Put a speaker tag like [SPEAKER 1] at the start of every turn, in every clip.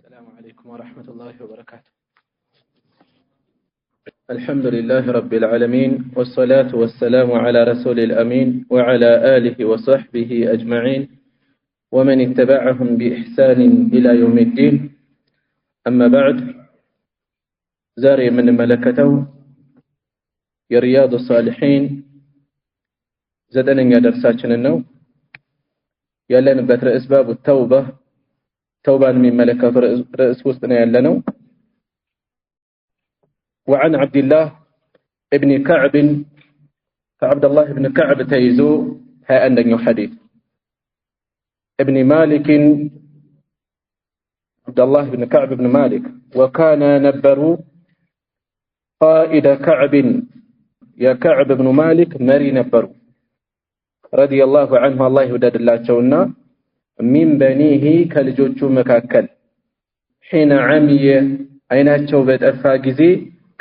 [SPEAKER 1] السلام عليكم ورحمة الله وبركاته. الحمد لله رب العالمين، والصلاة والسلام على رسول الأمين وعلى آله وصحبه أجمعين ومن اتبعهم بإحسان إلى يوم الدين. أما بعد، زاري من ملكته يرياض الصالحين زدنا درساتنا النوم يلن بتر أسباب التوبة توبة من ملكة رأس وسطنا يلنو. وعن عبد الله ابن كعب فعبد الله بن كعب تيزو ها أنه حديث ابن مالك عبد الله بن كعب بن مالك وكان نبروا قائد كعب يا كعب بن مالك مري نبروا رضي الله عنه الله يودد الله شونا من بنيه كالجوجو مكاكل حين عمي عيناቸው በጠፋ ጊዜ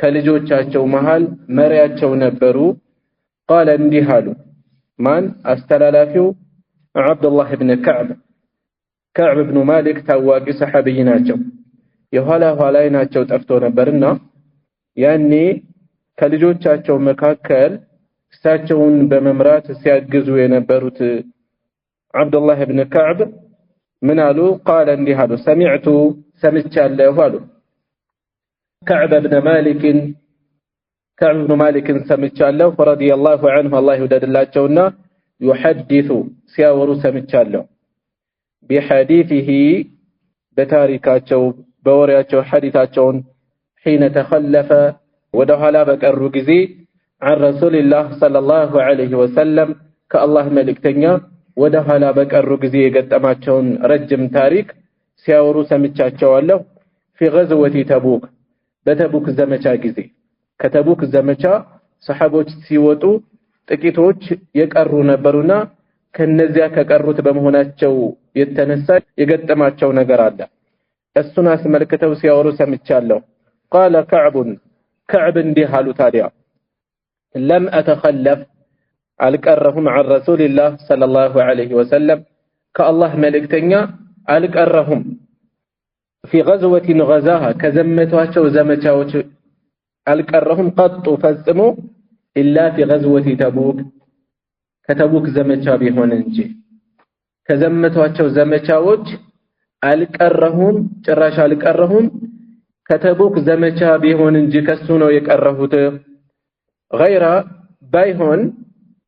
[SPEAKER 1] ከልጆቻቸው መሃል መሪያቸው ነበሩ። قال እንዲህ አሉ። ማን አስተላላፊው? አብዱላህ ኢብኑ ከዕብ ኢብኑ ማሊክ ታዋቂ ሰሐቢይ ናቸው። የኋላ ናቸው ጠፍቶ ነበርና ያኔ ከልጆቻቸው መካከል እሳቸውን በመምራት ሲያግዙ የነበሩት አብዱላህ ኢብኑ ከዕብ ምን አሉ? قال እንዲህ አሉ። ሰሚዕቱ ሰምቻለሁ አሉ። كعب بن مالك سمعالله رضي الله عنه الله يودد الله يحدث سياورو سمعالله بحديثه بتاريكاچو بورياچو حديثاچون حين تخلف ودهلا بقرو غزي عن رسول الله صلى الله عليه وسلم كالله ملكتኛ ودهلا بقرو غزي የገጠማቸውን ረጅም ታሪክ ሲያወሩ ሰምቻቸዋለሁ። في غزوة تبوك በተቡክ ዘመቻ ጊዜ ከተቡክ ዘመቻ ሰሃቦች ሲወጡ ጥቂቶች የቀሩ ነበሩና ከነዚያ ከቀሩት በመሆናቸው የተነሳ የገጠማቸው ነገር አለ። እሱን አስመልክተው ሲያወሩ ሰምቻለሁ። قال كعب እንዲህ አሉ። ታዲያ لم أتخلف አልቀረሁም عن رسول الله صلى الله عليه وسلم كالله መልእክተኛ አልቀረሁም في غزوة غزاها كزمتواቸው ዘመቻዎች አልቀረሁም قط ፈጽሞ إلا في غزوة تبوك ከተቡክ ዘመቻ ቢሆን እንጂ ከዘመቷቸው ዘመቻዎች አልቀረሁም ጭራሽ አልቀረሁም ከተቡክ ዘመቻ ቢሆን እንጂ ከሱ ነው የቀረሁት።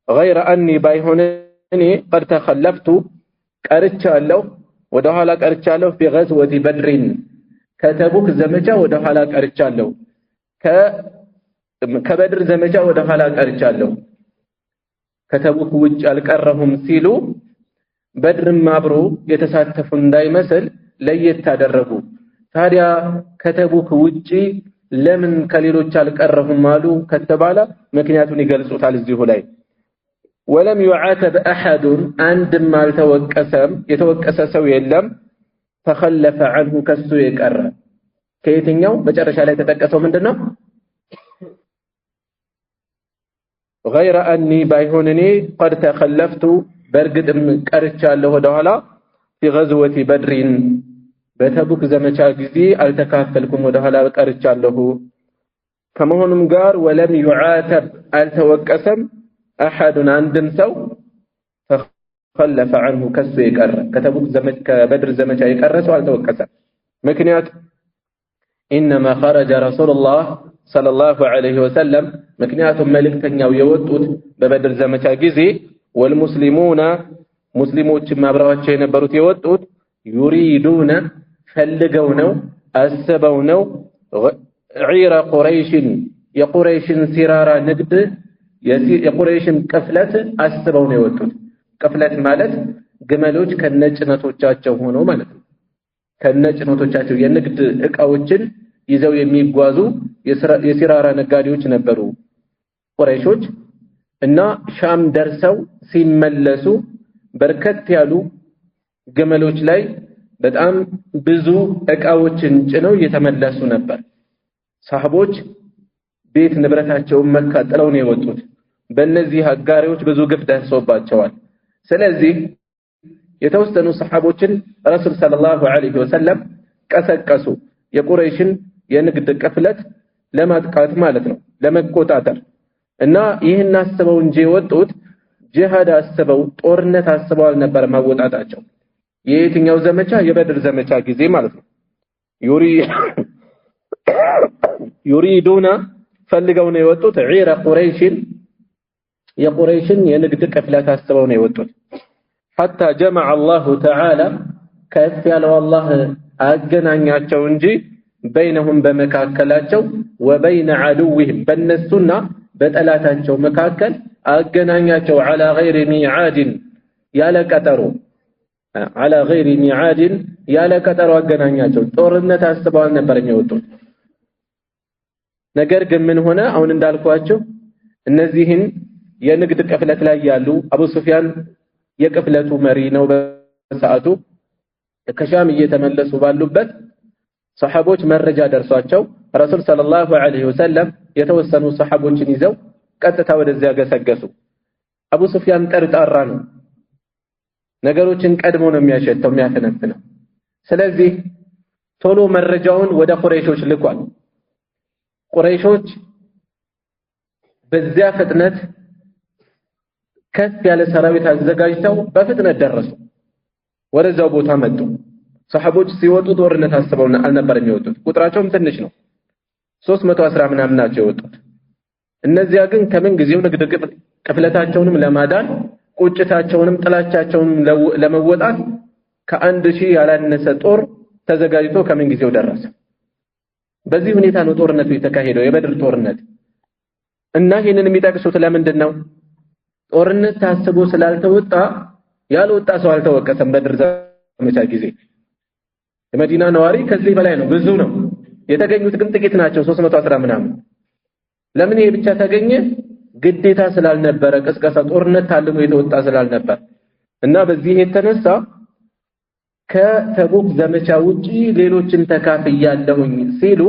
[SPEAKER 1] غير أني بايሆን እኔ قد تخلفت ቀርቻለሁ ወደ ኋላ ቀርቻለሁ። في غزوة بدر ከተቡክ ዘመቻ ወደ ኋላ ቀርቻለሁ። ከበድር ዘመቻ ወደ ኋላ ቀርቻለሁ። ከተቡክ ውጭ አልቀረሁም ሲሉ በድርም አብሮ የተሳተፉ እንዳይመስል ለየት አደረጉ። ታዲያ ከተቡክ ውጪ ለምን ከሌሎች አልቀረሁም አሉ ከተባለ ምክንያቱን ይገልጹታል እዚሁ ላይ። ولم يعاتب أحد عندم ما يتوقس ሰው የለም تخلف عنه ከሱ የቀረ ከየትኛው መጨረሻ ላይ ተጠቀሰው ምንድነው? غير أني بايሆንኔ قد تخلفت በርግጥም ቀርቻለሁ ወደኋላ في غزوة بدر በተቡክ ዘመቻ ጊዜ አልተካፈልኩም ወደኋላ ቀርቻለሁ ከመሆኑም ጋር ولم يعاتب አልተወቀሰም أحد عندم ሰው تخلف عنه ከሱ የቀረ ከተቡክ ዘመቻ ከበድር ዘመቻ የቀረ ሰው አልተወቀሰም። ምክንያት إنما خرج رسول الله صلى الله عليه وسلم ምክንያቱም መልእክተኛው የወጡት በበድር ዘመቻ ጊዜ والمسلمون ሙስሊሞች ማብራቸው የነበሩት የወጡት يريدون ፈልገው ነው አስበው ነው عير قريش የቁረይሽን ሲራራ ንግድ የቁረይሽን ቅፍለት አስበው ነው የወጡት። ቅፍለት ማለት ግመሎች ከነጭነቶቻቸው ሆነው ማለት ነው። ከነጭነቶቻቸው የንግድ ዕቃዎችን ይዘው የሚጓዙ የሲራራ ነጋዴዎች ነበሩ ቁረይሾች እና ሻም ደርሰው ሲመለሱ በርከት ያሉ ግመሎች ላይ በጣም ብዙ ዕቃዎችን ጭነው እየተመለሱ ነበር። ሰሃቦች ቤት ንብረታቸውን መካ ጥለው ነው የወጡት። በእነዚህ አጋሪዎች ብዙ ግፍ ደርሶባቸዋል። ስለዚህ የተወሰኑ ሰሃቦችን ረሱል ሰለላሁ ዐለይሂ ወሰለም ቀሰቀሱ የቁረይሽን የንግድ ቅፍለት ለማጥቃት ማለት ነው ለመቆጣጠር እና ይህን አስበው እንጂ የወጡት ጂሃድ አስበው ጦርነት አስበው አልነበር ማወጣጣቸው የየትኛው ዘመቻ የበድር ዘመቻ ጊዜ ማለት ነው ዩሪዱና ፈልገው ነው የወጡት ዒራ ቁረይሽን የቁረይሽን የንግድ ቅፍለት አስበው ነው የወጡት حتى جمع الله تعالى ከፍ ያለው አላህ አገናኛቸው እንጂ بينهم በመካከላቸው وبين عدوهم በነሱና በጠላታቸው መካከል አገናኛቸው على غير ميعاد ያለ ቀጠሮ على غير ميعاد ያለ ቀጠሮ አገናኛቸው ጦርነት አስበው ነበር የሚወጡት ነገር ግን ምን ሆነ አሁን እንዳልኳችሁ እነዚህን የንግድ ቅፍለት ላይ ያሉ አቡ ሱፊያን የቅፍለቱ መሪ ነው በሰዓቱ ከሻም እየተመለሱ ባሉበት ሰሃቦች መረጃ ደርሷቸው ረሱል ሰለላሁ ዐለይሂ ወሰለም የተወሰኑ ሰሃቦችን ይዘው ቀጥታ ወደዚያ ገሰገሱ አቡ ሱፊያን ጠርጣራ ነው ነገሮችን ቀድሞ ነው የሚያሸተው የሚያፈነፍነው ስለዚህ ቶሎ መረጃውን ወደ ቁረይሾች ልኳል ቁረይሾች በዚያ ፍጥነት ከፍ ያለ ሰራዊት አዘጋጅተው በፍጥነት ደረሱ ወደዛው ቦታ መጡ ሰሃቦች ሲወጡ ጦርነት አስበው አልነበር የሚወጡት ቁጥራቸውም ትንሽ ነው 310 ምናምን ናቸው የወጡት እነዚያ ግን ከምን ጊዜው ንግድ ቅፍለታቸውንም ለማዳን ቁጭታቸውንም ጥላቻቸውንም ለመወጣት ከ1000 ያላነሰ ጦር ተዘጋጅቶ ከምን ጊዜው ደረሰ በዚህ ሁኔታ ነው ጦርነቱ የተካሄደው የበድር ጦርነት እና ይሄንን የሚጠቅሱት ለምንድን ነው ጦርነት ታስቦ ስላልተወጣ ያልወጣ ሰው አልተወቀሰም በድር ዘመቻ ጊዜ የመዲና ነዋሪ ከዚህ በላይ ነው ብዙ ነው የተገኙት ግን ጥቂት ናቸው 310 ምናምን ለምን ይሄ ብቻ ተገኘ ግዴታ ስላልነበረ ቅስቀሳ ጦርነት ታልሞ የተወጣ ስላልነበር እና በዚህ የተነሳ ከተቡክ ዘመቻ ውጪ ሌሎችን ተካፍያለሁኝ ሲሉ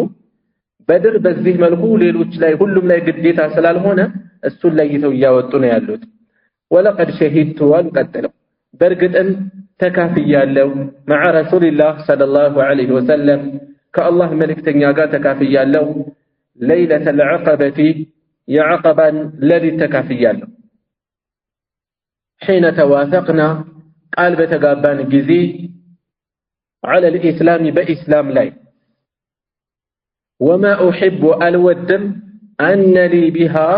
[SPEAKER 1] በድር በዚህ መልኩ ሌሎች ላይ ሁሉም ላይ ግዴታ ስላልሆነ እሱን ለይተው ያወጡ ነው ያሉት ወለቀድ ሸሂድቱ ወንቀጥለው በርግጥም ተካፍያለሁ مع رسول الله صلى الله عليه وسلم كالله መልእክተኛ ጋር ተካፍያለሁ ليلة العقبة يعقبا الذي ተካፍያለሁ حين توافقنا قال بتغابان ጊዜ على الإسلام بإسلام لاي وما أحب الودم أن لي بها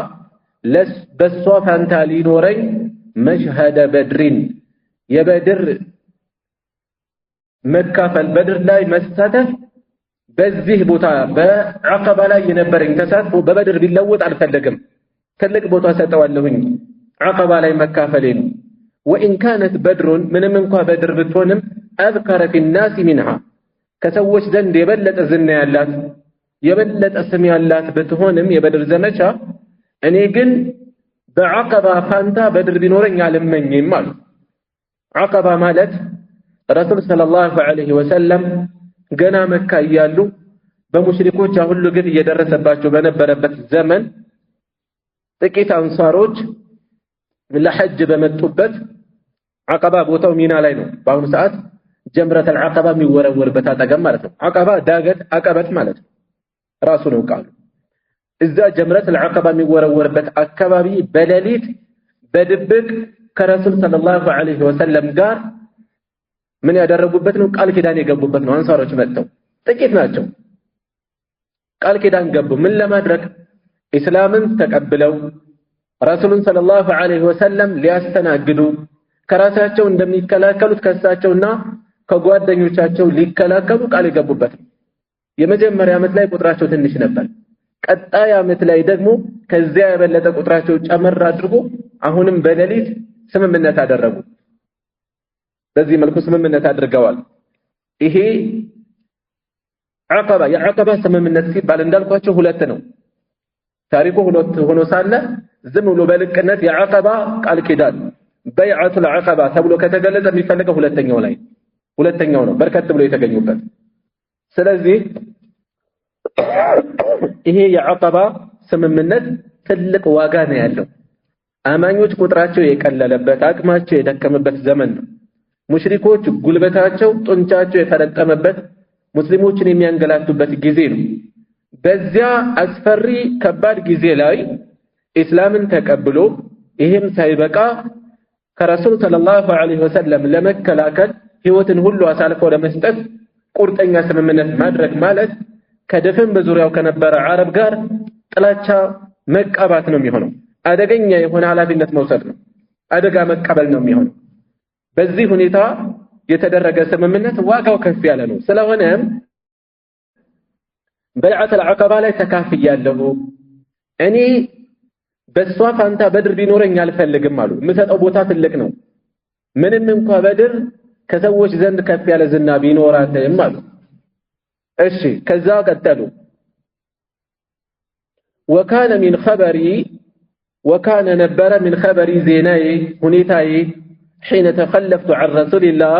[SPEAKER 1] بسوف أنت لنوري مشهد بدر يبدر مكافل بدر لاي مستدف بزيه بوتا بعقبة لا ينبرين تساتفو ببدر باللوت على فلقم تلك بوتا ستوالهن عقبة لا مكافلين وإن كانت بدر منكها بدر بتونم أذكر في الناس منها كسوش زند يبلت الزنة اللات يبلت السمي اللات بتهونم يبدر زمشا أني قل بعقبة فانتا بدر بنورين يعلم من يمال عقبة مالت رسول صلى الله عليه وسلم قنا مكة يالو بمشركوش هلو قد يدرس باتشو بنبربت الزمن تكيت أنصاروج لحج بمتوبت عقبة بوتاو مينا لاينو باون ساعات جمرة العقبة ميورور بتاتا مالته عقبة داغت عقبت مالته راسونه قالوا إذا جمرة العقبة ميورور بتاكبابي بلاليت بدبك كرسول صلى الله عليه وسلم قال من ያደረጉበት ነው ቃል ኪዳን የገቡበት ነው አንሳሮች መጥተው ጥቂት ናቸው ቃል ኪዳን ገቡ ምን ለማድረግ እስላምን ተቀብለው ረሱሉን ሰለላሁ ዐለይሂ ወሰለም ሊያስተናግዱ ከራሳቸው እንደሚከላከሉት ከሳቸውና ከጓደኞቻቸው ሊከላከሉ ቃል የገቡበት የመጀመሪያ ዓመት ላይ ቁጥራቸው ትንሽ ነበር ቀጣይ ዓመት ላይ ደግሞ ከዚያ የበለጠ ቁጥራቸው ጨመር አድርጎ አሁንም በሌሊት ስምምነት አደረጉ በዚህ መልኩ ስምምነት አድርገዋል ይሄ አቀባ የአቀባ ስምምነት ሲባል እንዳልኳቸው ሁለት ነው ታሪኩ ሁለት ሆኖ ሳለ ዝም ብሎ በልቅነት የአቀባ ቃል ኪዳን በይዓቱ العقبة ተብሎ ከተገለጸ የሚፈልገው ሁለተኛው ነው በርከት ብሎ የተገኙበት ስለዚህ ይሄ የአቀባ ስምምነት ትልቅ ዋጋ ነው ያለው አማኞች ቁጥራቸው የቀለለበት አቅማቸው የደከመበት ዘመን ነው ሙሽሪኮች ጉልበታቸው ጡንቻቸው የተረጠመበት ሙስሊሞችን የሚያንገላቱበት ጊዜ ነው። በዚያ አስፈሪ ከባድ ጊዜ ላይ ኢስላምን ተቀብሎ ይህም ሳይበቃ ከረሱል ሰለላሁ ዐለይሂ ወሰለም ለመከላከል ህይወትን ሁሉ አሳልፎ ለመስጠት ቁርጠኛ ስምምነት ማድረግ ማለት ከድፍን በዙሪያው ከነበረ አረብ ጋር ጥላቻ መቃባት ነው የሚሆነው። አደገኛ የሆነ ኃላፊነት መውሰድ ነው። አደጋ መቀበል ነው የሚሆነው። በዚህ ሁኔታ የተደረገ ስምምነት ዋጋው ከፍ ያለ ነው። ስለሆነም በይዓተል ዐቀባ ላይ ተካፍያለሁ። እኔ በሷ ፋንታ በድር ቢኖረኝ አልፈልግም አሉ። የምሰጠው ቦታ ትልቅ ነው። ምንም እንኳ በድር ከሰዎች ዘንድ ከፍ ያለ ዝና ቢኖራትም አሉ። እሺ ከዛ ቀጠሉ። ወካነ ነበረ ሚን ኸበሪ ዜናዬ ሁኔታዬ ሒነ ተኸለፍቱ ዐን ረሱሊላህ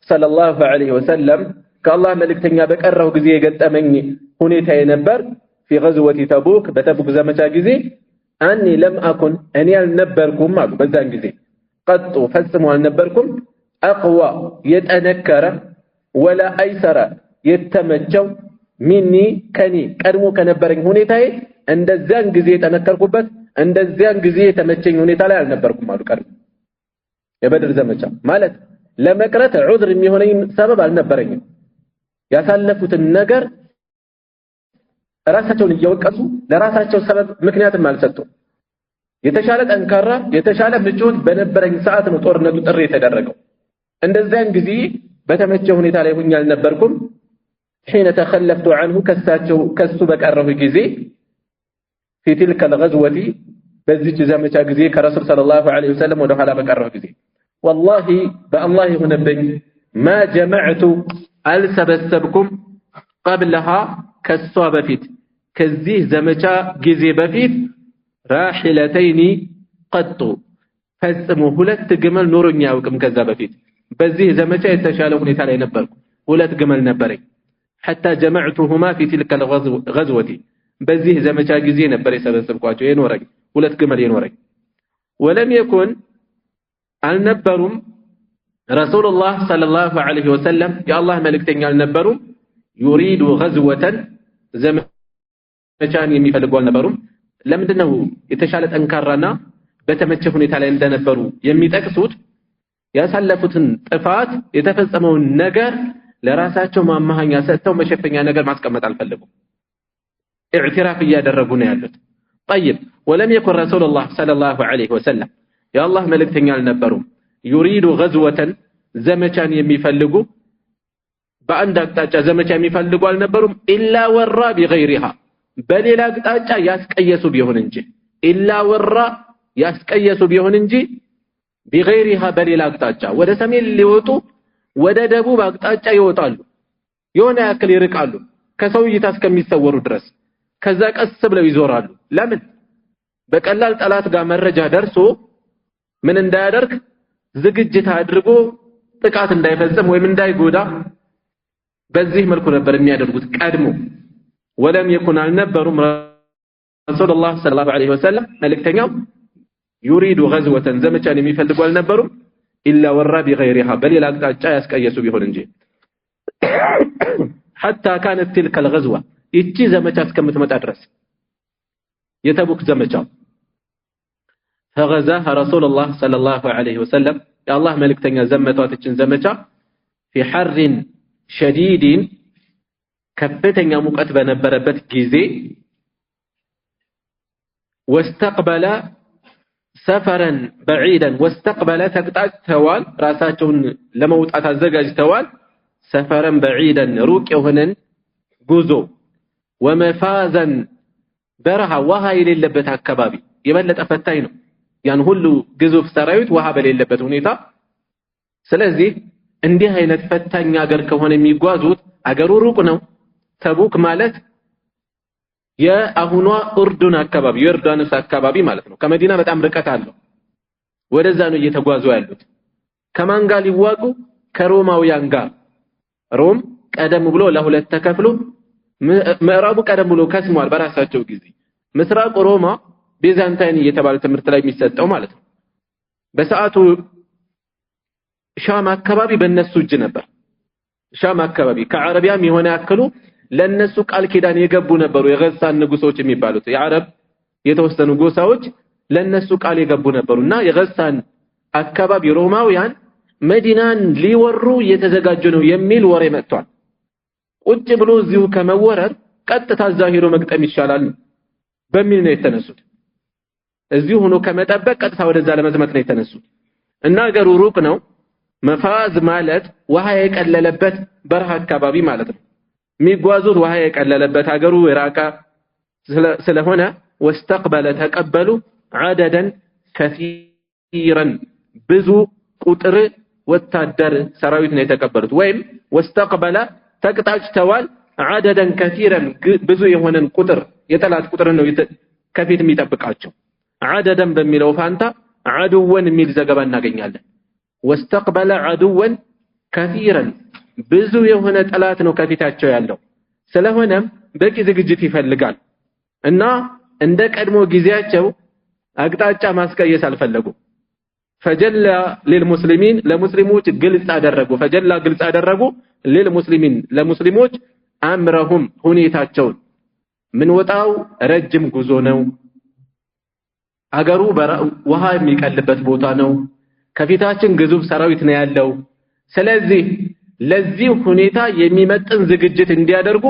[SPEAKER 1] ሰለላሁ ዐለይሂ ወሰለም ከአላህ መልእክተኛ በቀረው ጊዜ የገጠመኝ ሁኔታዬ ነበር። ፊ ገዝወቲ ተቡክ በተቡክ ዘመቻ ጊዜ አኒ ለም አኩን እኔ አልነበርኩም አሉ። በዛን ጊዜ ቀጡ ፈጽሞ አልነበርኩም አቅዋ የጠነከረ ወላ አይሰራ የተመቸው ሚኒ ከኒ ቀድሞ ከነበረኝ ሁኔታዬ እንደዚያን ጊዜ የጠነከርኩበት እንደዚያን ጊዜ የተመቸኝ ሁኔታ ላይ አልነበርኩም አሉ። ቀድሞ የበድር ዘመቻ ማለት ለመቅረት ዑዝር የሚሆነኝ ሰበብ አልነበረኝም። ያሳለፉትን ነገር ራሳቸውን እየወቀሱ ለራሳቸው ሰበብ ምክንያትም አልሰጡም። የተሻለ ጠንካራ የተሻለ ምቾት በነበረኝ ሰዓት ነው ጦርነቱ ጥሪ የተደረገው። እንደዚያን ጊዜ በተመቸ ሁኔታ ላይ ሆኜ አልነበርኩም። ሒነ ተኸለፍቱ ዐንሁ ከሱ በቀረሁ ጊዜ ፊ ትልከ ልገዝወቲ በዚች ዘመቻ ጊዜ ከረሱል ሰለላሁ ዐለይሂ ወሰለም ወደ ኋላ በቀረሁ ጊዜ ወላሂ በአላህ የሆነብኝ ማ ጀመዕቱ አልሰበሰብኩም ቀብለሃ ከሷ በፊት ከዚህ ዘመቻ ጊዜ በፊት ራሒለተይኒ ቀጡ ፈጽሞ ሁለት ግመል ኖሮኝ አያውቅም። ከዛ በፊት በዚህ ዘመቻ የተሻለ ሁኔታ ላይ ነበርኩ። ሁለት ግመል ነበረኝ። ሐታ ጀመዕቱሁማ ፊ ትልከ ልገዝወቲ በዚህ ዘመቻ ጊዜ ነበር የሰበሰብኳቸው የኖረኝ ሁለት ግመል የኖረኝ። ወለም የኩን አልነበሩም ረሱሉላህ ሰለላሁ ዐለይሂ ወሰለም የአላህ መልእክተኛ አልነበሩም ዩሪዱ ገዝወተን ዘመቻን የሚፈልጉ አልነበሩም። ለምንድነው የተሻለ ጠንካራና በተመቸ ሁኔታ ላይ እንደነበሩ የሚጠቅሱት? ያሳለፉትን ጥፋት የተፈጸመውን ነገር ለራሳቸው ማማሃኛ ሰጥተው መሸፈኛ ነገር ማስቀመጥ አልፈለጉም። ኢዕትራፍ እያደረጉ ነው ያሉት። طيب ولم يكن رسول الله صلى الله عليه وسلم يا الله መልእክተኛ አልነበሩም يريد غزوة ዘመቻን የሚፈልጉ በአንድ አቅጣጫ ዘመቻ የሚፈልጉ አልነበሩም። ኢላ ወራ ቢገይሪሃ በሌላ አቅጣጫ ያስቀየሱ ቢሆን እንጂ ኢላ ወራ ያስቀየሱ ቢሆን እንጂ ቢገይሪሃ በሌላ አቅጣጫ ወደ ሰሜን ሊወጡ ወደ ደቡብ አቅጣጫ ይወጣሉ። የሆነ ያክል ይርቃሉ ከሰው እይታ እስከሚሰወሩ ድረስ። ከዛ ቀስ ብለው ይዞራሉ። ለምን? በቀላል ጠላት ጋር መረጃ ደርሶ ምን እንዳያደርግ ዝግጅት አድርጎ ጥቃት እንዳይፈጽም ወይም እንዳይጎዳ በዚህ መልኩ ነበር የሚያደርጉት ቀድሞ። ወለም የኩን አልነበሩም ረሱሉላህ ሰለላሁ ዐለይሂ ወሰለም መልእክተኛው ዩሪዱ ገዝወተን ዘመቻን የሚፈልጉ አልነበሩም ኢላ ወራ ቢገይሪሃ በሌላ አቅጣጫ ያስቀየሱ ቢሆን እንጂ ሐታ ካነት ትልከ ልገዝዋ ይቺ ዘመቻ እስከምትመጣ ድረስ የተቡክ ዘመቻ ፈገዛሃ ረሱሉላህ ሰለላሁ ዐለይሂ ወሰለም የአላህ መልእክተኛ ዘመቷትችን ዘመቻ ፊ ሐርን ሸዲድን ከፍተኛ ሙቀት በነበረበት ጊዜ ወስተቅበለ ሰፈረን በዒደን ወስተቅበለ ተቅጣጭተዋል ራሳቸውን ለመውጣት አዘጋጅተዋል። ሰፈረን በዒደን ሩቅ የሆነን ጉዞ ወመፋዘን በረሃ ውሃ የሌለበት አካባቢ የበለጠ ፈታኝ ነው ያን ሁሉ ግዙፍ ሰራዊት ውሃ በሌለበት ሁኔታ። ስለዚህ እንዲህ አይነት ፈታኝ ሀገር ከሆነ የሚጓዙት አገሩ ሩቅ ነው። ተቡክ ማለት የአሁኗ ኡርዱን አካባቢ ዮርዳኖስ አካባቢ ማለት ነው። ከመዲና በጣም ርቀት አለው። ወደዛ ነው እየተጓዙ ያሉት። ከማን ጋር ሊዋጉ? ከሮማውያን ጋር። ሮም ቀደም ብሎ ለሁለት ተከፍሎ ምዕራቡ ቀደም ብሎ ከስሟል በራሳቸው ጊዜ። ምስራቁ ሮማ ቤዛንታይን እየተባለ ትምህርት ላይ የሚሰጠው ማለት ነው። በሰዓቱ ሻም አካባቢ በእነሱ እጅ ነበር። ሻም አካባቢ ከአረቢያም የሆነ ያክሉ ለነሱ ቃል ኪዳን የገቡ ነበሩ። የገሳን ንጉሶች የሚባሉት የአረብ የተወሰኑ ጎሳዎች ለነሱ ቃል የገቡ ነበሩና የገሳን አካባቢ ሮማውያን መዲናን ሊወሩ እየተዘጋጁ ነው የሚል ወሬ መጥቷል። ቁጭ ብሎ እዚሁ ከመወረር ቀጥታ እዛ ሄዶ መግጠም ይሻላል በሚል ነው የተነሱት። እዚሁ ሆኖ ከመጠበቅ ቀጥታ ወደዛ ለመዝመት ነው የተነሱት እና አገሩ ሩቅ ነው። መፋዝ ማለት ውሃ የቀለለበት በረሃ አካባቢ ማለት ነው። የሚጓዙት ውሃ የቀለለበት አገሩ የራቀ ስለሆነ ወስተቅበለ ተቀበሉ عددا كثيرا ብዙ ቁጥር ወታደር ሰራዊት ነው የተቀበሉት። ወይም ወስተቅበለ ተቅጣጭተዋል عددا كثيرا ብዙ የሆነን ቁጥር የጠላት ቁጥር ነው ከፊት የሚጠብቃቸው። عددا በሚለው ፋንታ عدوا የሚል ዘገባ እናገኛለን። واستقبل عدوا كثيرا ብዙ የሆነ ጠላት ነው ከፊታቸው ያለው። ስለሆነም በቂ ዝግጅት ይፈልጋል እና እንደ ቀድሞ ጊዜያቸው አቅጣጫ ማስቀየስ አልፈለጉ። ፈጀላ ለልሙስሊሚን ለሙስሊሞች ግልጽ አደረጉ። ፈጀላ ግልጽ አደረጉ ለልሙስሊሚን ለሙስሊሞች አምረሁም ሁኔታቸውን። ምን ወጣው ረጅም ጉዞ ነው። አገሩ ውሃ የሚቀልበት ቦታ ነው። ከፊታችን ግዙፍ ሰራዊት ነው ያለው። ስለዚህ ለዚህ ሁኔታ የሚመጥን ዝግጅት እንዲያደርጉ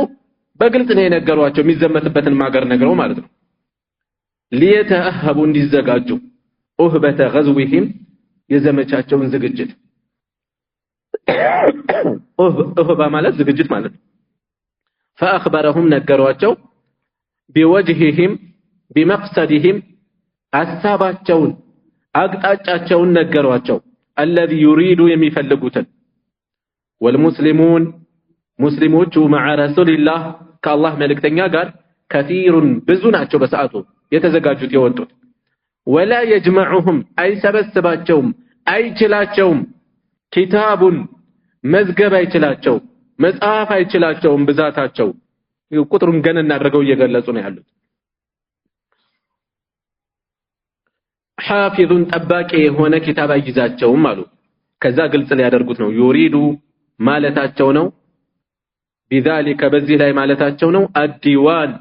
[SPEAKER 1] በግልጽ ነው የነገሯቸው። የሚዘመትበትን ማገር ነግረው ማለት ነው። ሊየተአሀቡ እንዲዘጋጁ ኡህበተ ገዝዊሂም የዘመቻቸውን ዝግጅት። ኡህባ ማለት ዝግጅት ማለት ነው። ፈአኽበረሁም ነገሯቸው ቢወጅሂሂም ቢመቅሰዲሂም ሐሳባቸውን አቅጣጫቸውን ነገሯቸው። አለዚ ዩሪዱ የሚፈልጉትን ወልሙስሊሙን ሙስሊሞቹ መዓ ረሱልላህ ከአላህ መልእክተኛ ጋር ከቲሩን ብዙ ናቸው በሰዓቱ የተዘጋጁት የወጡት። ወላ የጅመዑሁም አይሰበስባቸውም አይችላቸውም ኪታቡን መዝገብ አይችላቸው መጽሐፍ አይችላቸውም ብዛታቸው ቁጥሩን ገነና አድርገው እየገለጹ ነው ያሉት። ሐፊዙን ጠባቂ የሆነ ኪታብ አይዛቸውም አሉ። ከዛ ግልጽ ሊያደርጉት ነው ዩሪዱ ማለታቸው ነው። ቢዛሊከ በዚህ ላይ ማለታቸው ነው አዲዋን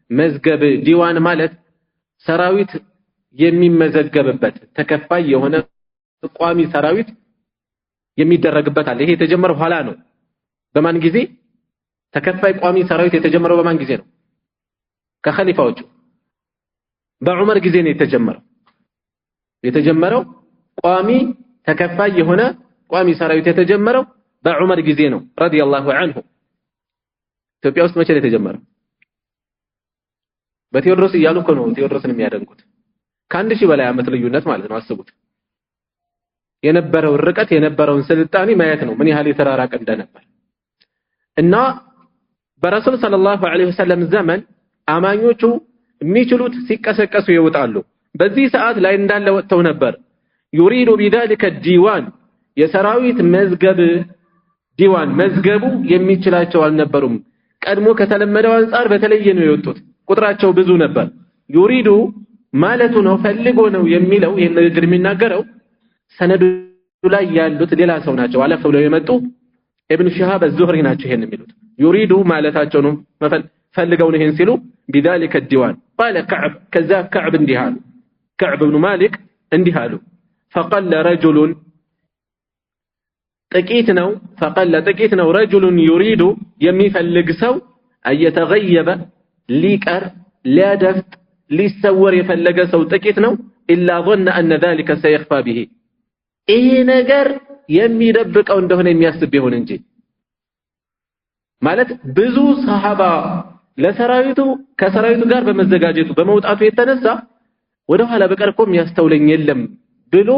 [SPEAKER 1] መዝገብ። ዲዋን ማለት ሰራዊት የሚመዘገብበት ተከፋይ የሆነ ቋሚ ሰራዊት የሚደረግበት አለ። ይሄ የተጀመረው ኋላ ነው። በማን ጊዜ? ተከፋይ ቋሚ ሰራዊት የተጀመረው በማን ጊዜ ነው? ከኸሊፋዎቹ በዑመር ጊዜ ነው የተጀመረው ቋሚ ተከፋይ የሆነ ቋሚ ሰራዊት የተጀመረው በዑመር ጊዜ ነው ረዲየላሁ ዐንሁ። ኢትዮጵያ ውስጥ መቼ ነው የተጀመረው? በቴዎድሮስ እያሉ እኮ ነው ቴዎድሮስን የሚያደንቁት። ከ1000 በላይ ዓመት ልዩነት ማለት ነው። አስቡት የነበረው ርቀት የነበረውን ስልጣኔ ማየት ነው ምን ያህል የተራራቀ እንደነበር። እና በረሱል ሰለላሁ ዐለይሂ ወሰለም ዘመን አማኞቹ የሚችሉት ሲቀሰቀሱ ይወጣሉ። በዚህ ሰዓት ላይ እንዳለ ወጥተው ነበር። ዩሪዱ ቢዛሊከ ዲዋን የሰራዊት መዝገብ ዲዋን መዝገቡ የሚችላቸው አልነበሩም። ቀድሞ ከተለመደው አንፃር በተለየ ነው የወጡት። ቁጥራቸው ብዙ ነበር። ዩሪዱ ማለቱ ነው ፈልጎ ነው የሚለው ይሄን ንግግር የሚናገረው ሰነዱ ላይ ያሉት ሌላ ሰው ናቸው። አለፍ ብለው የመጡ ኢብኑ ሺሃብ አዝ-ዙህሪ ናቸው ይሄን የሚሉት። ዩሪዱ ማለታቸው ነው ፈልገው ነው ይሄን ሲሉ ቢዛሊከ ዲዋን قال كعب ከዛ كعب እንዲህ አሉ። كعب بن مالك እንዲህ አሉ فقل رجل ጥቂት ነው رجل يريد የሚፈልግ ሰው ايتغيب ሊቀር ሊያደፍጥ ሊሰወር የፈለገ ሰው ጥቂት ነው። إلا ظن أن ذلك سيخفى به ይሄ ነገር የሚደብቀው እንደሆነ የሚያስብ ይሆን እንጂ ማለት ብዙ ሰሃባ ለሰራዊቱ ከሰራዊቱ ጋር በመዘጋጀቱ በመውጣቱ የተነሳ ወደ ኋላ በቀር እኮ የሚያስተውለኝ የለም ብሎ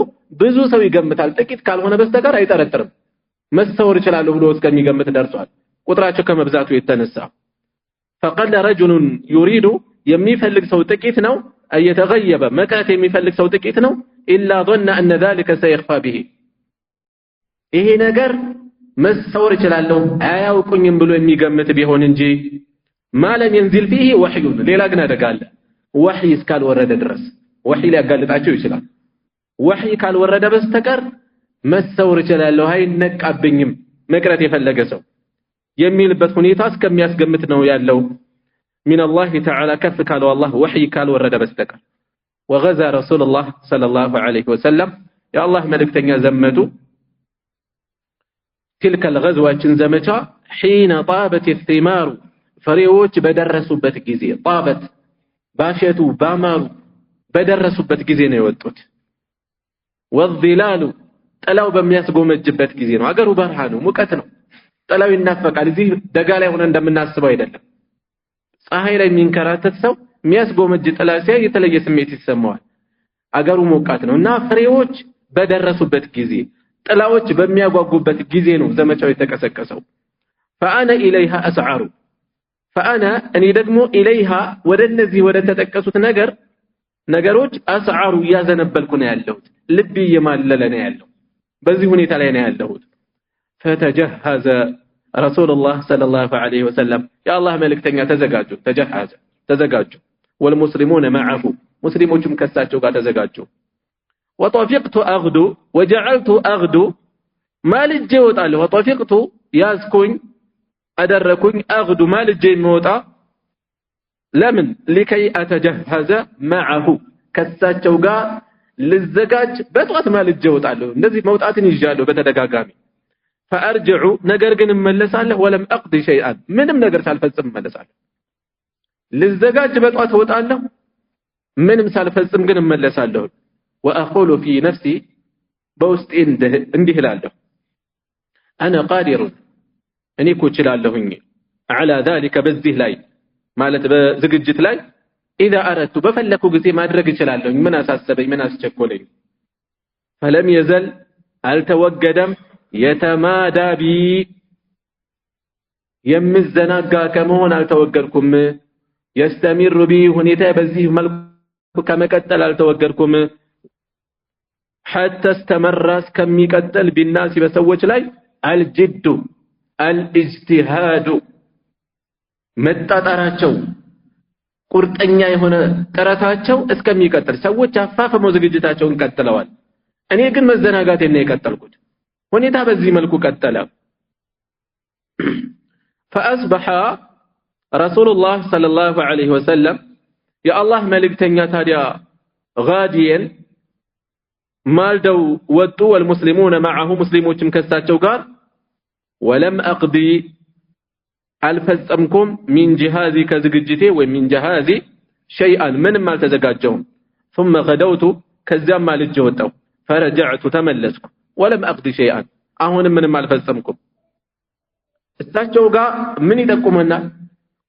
[SPEAKER 1] ብዙ ሰው ይገምታል። ጥቂት ካልሆነ በስተቀር አይጠረጥርም። መሰወር ይችላል ብሎ እስከሚገምት ደርሷል ቁጥራቸው ከመብዛቱ የተነሳ። فقال رجل يريد የሚፈልግ ሰው ጥቂት ነው። ايتغيب መቅረት የሚፈልግ ሰው ጥቂት ነው። إلا ظن أن ذلك سيخفى به ይሄ ነገር መሰወር ይችላል አያውቁኝም ብሎ የሚገምት ቢሆን እንጂ ማለም ينزل فيه وحي ሌላ ግን አደጋለ ወህይ እስካልወረደ ድረስ ወህይ ሊያጋልጣቸው ይችላል። ወህይ ካልወረደ በስተቀር መሰወር ይችላል አይነቃብኝም መቅረት የፈለገ ሰው የሚልበት ሁኔታ እስከሚያስገምት ነው ያለው من الله تعالى كف قالوا الله وحي قال ورد بستقر وغزا رسول الله صلى الله عليه وسلم يا الله ملكتنيا زمتو تلك الغزوة زمتا حين طابت الثمار فريوች በደረሱበት ጊዜ طابت ባሸቱ ባማሩ በደረሱበት ጊዜ ነው የወጡት والظلال ጥላው በሚያስጎመጅበት ጊዜ ነው አገሩ በረሃ ነው ሙቀት ነው ጥላው ይናፈቃል እዚህ ደጋ ላይ ሆነ እንደምናስበው አይደለም ፀሐይ ላይ የሚንከራተት ሰው የሚያስጎመጅ ጥላ ሲያይ የተለየ ስሜት ይሰማዋል አገሩ ሞቃት ነውና ፍሬዎች በደረሱበት ጊዜ ጥላዎች በሚያጓጉበት ጊዜ ነው ዘመቻው የተቀሰቀሰው فانا اليها اسعر فانا እኔ ደግሞ اليها ወደ እነዚህ ወደ ተጠቀሱት ነገሮች اسعر ያዘነበልኩ ነው ያለሁት ልብ እየማለለ ነው ያለው በዚህ ሁኔታ ላይ ነው ያለሁት فتجهز رسول الله صلى الله عليه وسلم يا الله ملكتኛ ተዘጋጁ والمسلمون معه مسلمዎችም ከሳቸው ጋር ተዘጋጁ وطفقت اغدو وجعلت اغدو ማልጄ ወጣለሁ وطفقت ያዝኩኝ አደረኩኝ اغدو ማልጄ የሚወጣ ለምን لكي اتجهز معه ከሳቸው ጋር ልዘጋጅ በጧት ማልጄ ወጣለሁ እንደዚህ መውጣትን ይዣለሁ በተደጋጋሚ فارجع ነገር ግን እመለሳለሁ ولم اقضي شيئا ምንም ነገር ሳልፈጽም እመለሳለሁ ልዘጋጅ በጧት ወጣለሁ ምንም ሳልፈጽም ግን እመለሳለሁ واقول في نفسي በውስጤ እንዲህ እላለሁ انا قادر እኔ እኮ እችላለሁኝ على ذلك በዚህ ላይ ማለት በዝግጅት ላይ اذا اردت በፈለኩ ጊዜ ማድረግ እችላለሁኝ ምን አሳሰበኝ ምን አስቸኮለኝ فلم يزل አልተወገደም የተማዳ ቢ የምዘናጋ ከመሆን አልተወገድኩም يستمر بي ሁኔታ በዚህ መልኩ ከመቀጠል አልተወገድኩም حتى استمر እስከሚቀጥል بالناس በሰዎች ላይ الجد الاجتهاد መጣጣራቸው ቁርጠኛ የሆነ ጥረታቸው እስከሚቀጥል ሰዎች አፋፈመው ዝግጅታቸውን ቀጥለዋል እኔ ግን መዘናጋቴን ነው የቀጠልኩት ሁኔታ በዚህ መልኩ ቀጠለ فاصبح رسول الله صلى الله عليه وسلم يا الله ملكتኛ ታዲያ غاديا ማልደው ወጡ والمسلمون معه مسلمዎችም ከሳቸው ጋር ولم اقضي الفصمكم من جهازي ከዝግጅቴ ወይ من جهازي شيئا ምንም አልተዘጋጀሁም ثم غدوت ከዚያም ማልጄ ወጣሁ فرجعت ተመለስኩ ولم اقضي شيئا አሁንም ምንም አልፈጸምኩም እሳቸው ጋር ምን ይጠቁመናል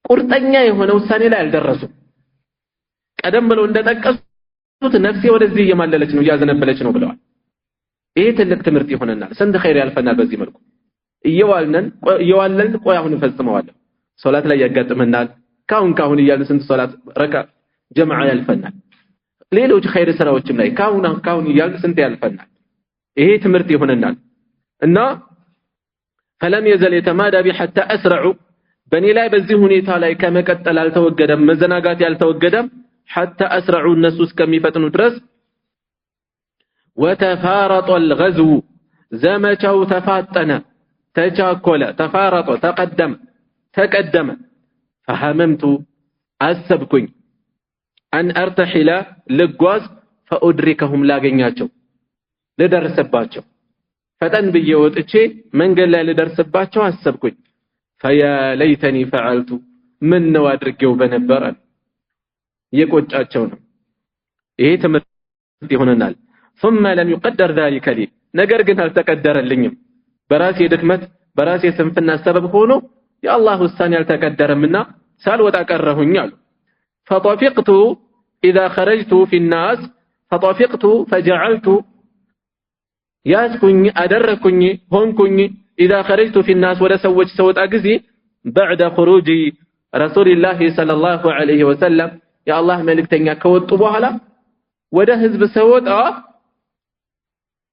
[SPEAKER 1] ቁርጠኛ የሆነ ውሳኔ ላይ አልደረሱ ቀደም ብለው እንደጠቀሱት ነፍሴ ወደዚህ እየማለለች ነው እያዘነበለች ነው ብለዋል ይሄ ትልቅ ትምህርት ይሆነናል ስንት ኸይር ያልፈናል በዚህ መልኩ እየዋለን ቆይ አሁን እንፈጽመዋለን ሶላት ላይ ያጋጥመናል ካሁን እያልን ስንት ሶላት ረካ ጀማዓ ያልፈናል ሌሎች ኸይር ስራዎችም ላይ ካሁን እያልን ስንት ያልፈናል ይሄ ትምህርት ይሆነናል እና فلم يزل يتمادى بي حتى اسرعوا በኔ ላይ በዚህ ሁኔታ ላይ ከመቀጠል አልተወገደም መዘናጋት ያልተወገደም حتى اسرعوا الناس እስከሚፈጥኑ ድረስ وتفارط الغزو ዘመቻው ተፋጠነ ተቻኮለ ተፋረጠ ተቀደመ فهممت አሰብኩኝ ان ارتحل ልጓዝ فادركهم ላገኛቸው ልደርስባቸው ፈጠን ብዬ ወጥቼ መንገድ ላይ ልደርስባቸው አሰብኩኝ فيا ليتني فعلت من ነው አድርጌው በነበረ የቆጫቸው ነው ይሄ ትምህርት ይሆነናል ثم لم يقدر ذلك لي ነገር ግን አልተቀደረልኝም በራሴ ድክመት በራሴ ስንፍና ሰበብ ሆኖ የአላህ ውሳኔ አልተቀደረምና ሳልወጣ ቀረሁኝ አሉ فطفقت اذا خرجت في الناس فطفقت فجعلت ያስኩኝ አደረኩኝ ሆንኩኝ اذا خرجت في الناس ወደ ሰዎች ሰውጣ ጊዜ بعد خروج رسول الله صلى الله عليه وسلم يا الله መልእክተኛ ከወጡ በኋላ ወደ ህዝብ ሰውጣ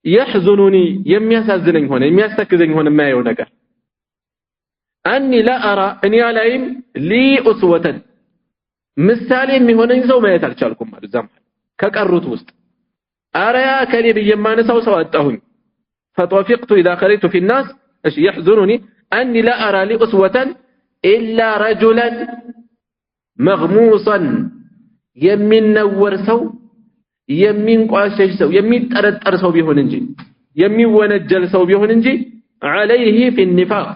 [SPEAKER 1] يحزنني የሚያሳዝነኝ ሆነ የሚያስተክዘኝ ሆነ የማየው ነገር اني لا ارى ان ያላይም لي اسوه ምሳሌ የሚሆነኝ ሰው ማየት አልቻልኩም ማለት ዘም ከቀሩት ውስጥ አረያ ከኔ በየማነሳው ሰው አጣሁኝ فطفقت اذا خرجت في الناس ايش يحزنني أني لا أرى لي أسوة إلا رجلا مغموصا يمين نور سو يمين قاشش سو يمين ترتر سو بيهون انجي يمين ونجل سو بيهون انجي عليه في النفاق